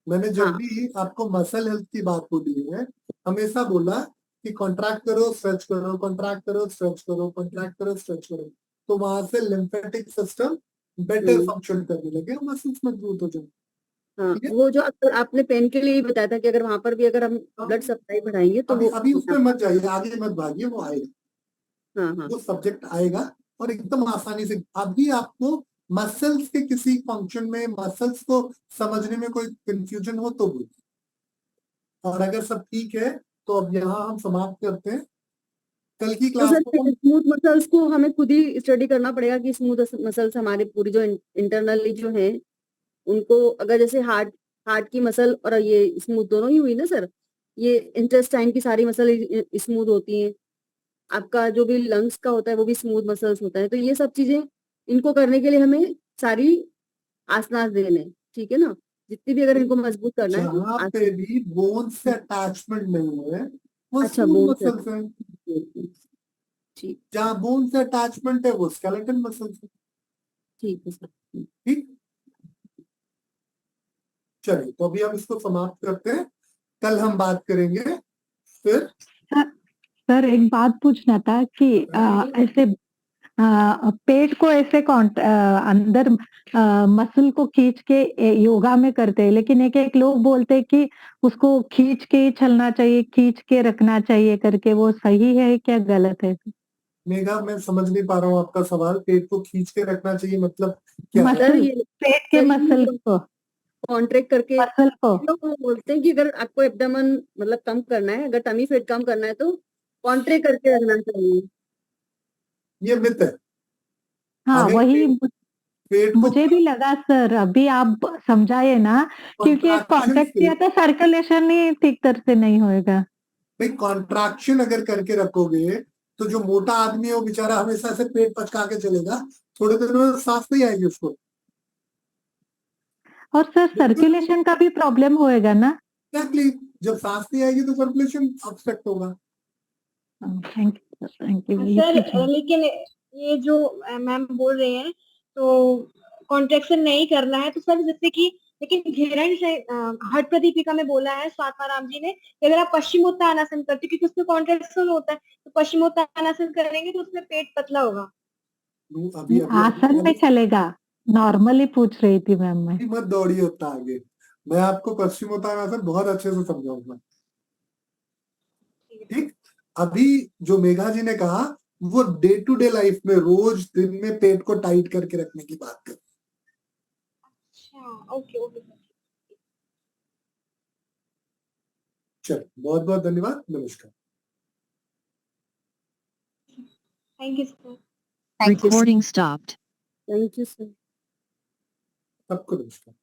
मैंने जब भी आपको मसल हेल्थ की बात बोली है हमेशा बोला कि कॉन्ट्रैक्ट करो स्ट्रेच करो, कॉन्ट्रैक्ट करो स्ट्रेच करो, कॉन्ट्रैक्ट करो स्ट्रेच करो। तो वहां से लिम्फेटिक सिस्टम बेटर फंक्शन करने लगे, मसल्स मजबूत हो जाए।
हाँ,
ठीक है।
वो जो आपने पेन के लिए ही बताया था कि अगर वहां पर भी अगर हम ब्लड सप्लाई बढ़ाएंगे तो
अभी
वो
अभी उसमें मत जाइए, आगे मत भागिए, वो आएगा,
हाँ हाँ
वो सब्जेक्ट आएगा और एकदम आसानी से। अभी आपको मसल्स के किसी फंक्शन में, मसल्स को समझने में कोई कंफ्यूजन हो तो बोलिए, और अगर सब ठीक है तो अब यहाँ हम समाप्त करते हैं। कल की
तो
क्लास
सर
को हम
स्मूथ मसल्स को हमें खुद ही स्टडी करना पड़ेगा कि स्मूथ मसल्स हमारे पूरी जो इंटरनली जो है उनको, अगर जैसे हार्ट हार्ट की मसल और ये स्मूथ दोनों ही हुई ना सर, ये इंटेस्टाइन की सारी मसल स्मूथ होती हैं, आपका जो भी लंग्स का होता है वो भी स्मूथ मसल्स होता है, तो ये सब चीजें इनको करने के लिए हमें सारी आसनास देने हैं, ठीक है ना, जितनी भी अगर इनको मजबूत करना है तो
जहां पे भी बोन से अटैचमेंट नहीं है वो
अच्छा
स्मूथ
बोन से,
मसल्स है,
ठीक
जहां बोन से अटैचमेंट है वो स्केलेटन मसल्स है।
ठीक है सर।
ठीक, चलिए तो अभी हम इसको समाप्त करते हैं, कल हम बात करेंगे फिर।
सर एक बात पूछना था कि ऐसे पेट को ऐसे अंदर मसल को खींच के योगा में करते हैं, लेकिन एक एक लोग बोलते हैं कि उसको खींच के ही चलना चाहिए, खींच के रखना चाहिए करके, वो सही है क्या गलत है?
मेघा, मैं समझ नहीं पा रहा हूँ आपका सवाल, पेट को खींच के रखना चाहिए मतलब क्या है?
सर
मसल,
ये
पेट के मसल को,
कॉन्ट्रैक्ट करके
मसल को
लोग बोलते हैं कि अगर आपको एब्डोमेन मतलब कम करना है, अगर टमी फैट कम करना है तो कॉन्ट्रैक्ट करके रखना चाहिए।
ये मिथ है।
हाँ
अगर
वही
पेट को
मुझे भी लगा सर, अभी आप समझाए ना, क्योंकि एक
कॉन्ट्रैक्शन
कॉन्टेक्ट किया तो सर्कुलेशन ही ठीक तरह से नहीं होएगा।
भाई, कॉन्ट्रैक्शन अगर करके रखोगे तो जो मोटा आदमी है वो बेचारा हमेशा से पेट पचका के चलेगा, थोड़े दिनों में सांस नहीं आएगी उसको।
और सर सर्कुलेशन का भी प्रॉब्लम होएगा ना?
एग्जैक्टली, जब सांस नहीं आएगी तो सर्कुलेशन ऑब्स्ट्रक्ट होगा।
Thank you.
सर लेकिन ये जो मैम बोल रहे हैं तो कॉन्ट्रेक्शन नहीं करना है, तो सर जैसे कि लेकिन घेरण से हठ प्रदीपिका में बोला है स्वात्माराम जी ने कि अगर आप पश्चिमोत्तानासन करते हो, क्योंकि उसमें कॉन्ट्रेक्शन होता है, तो पश्चिमोत्तानासन करेंगे तो उसमें पेट पतला होगा।
अभी
आसन में चलेगा, नॉर्मली पूछ रही थी मैम मैं।
मत दौड़िए उतना आगे, मैं आपको पश्चिमोत्तानासन बहुत अच्छे से समझाऊंगा। ठीक, अभी जो मेघा जी ने कहा वो डे टू डे लाइफ में रोज दिन में पेट को टाइट करके रखने की बात कर।
अच्छा, ओके ओके सर।
चलो, बहुत बहुत धन्यवाद, नमस्कार।
Thank you sir.
Recording stopped.
Thank you sir.
सबको नमस्कार।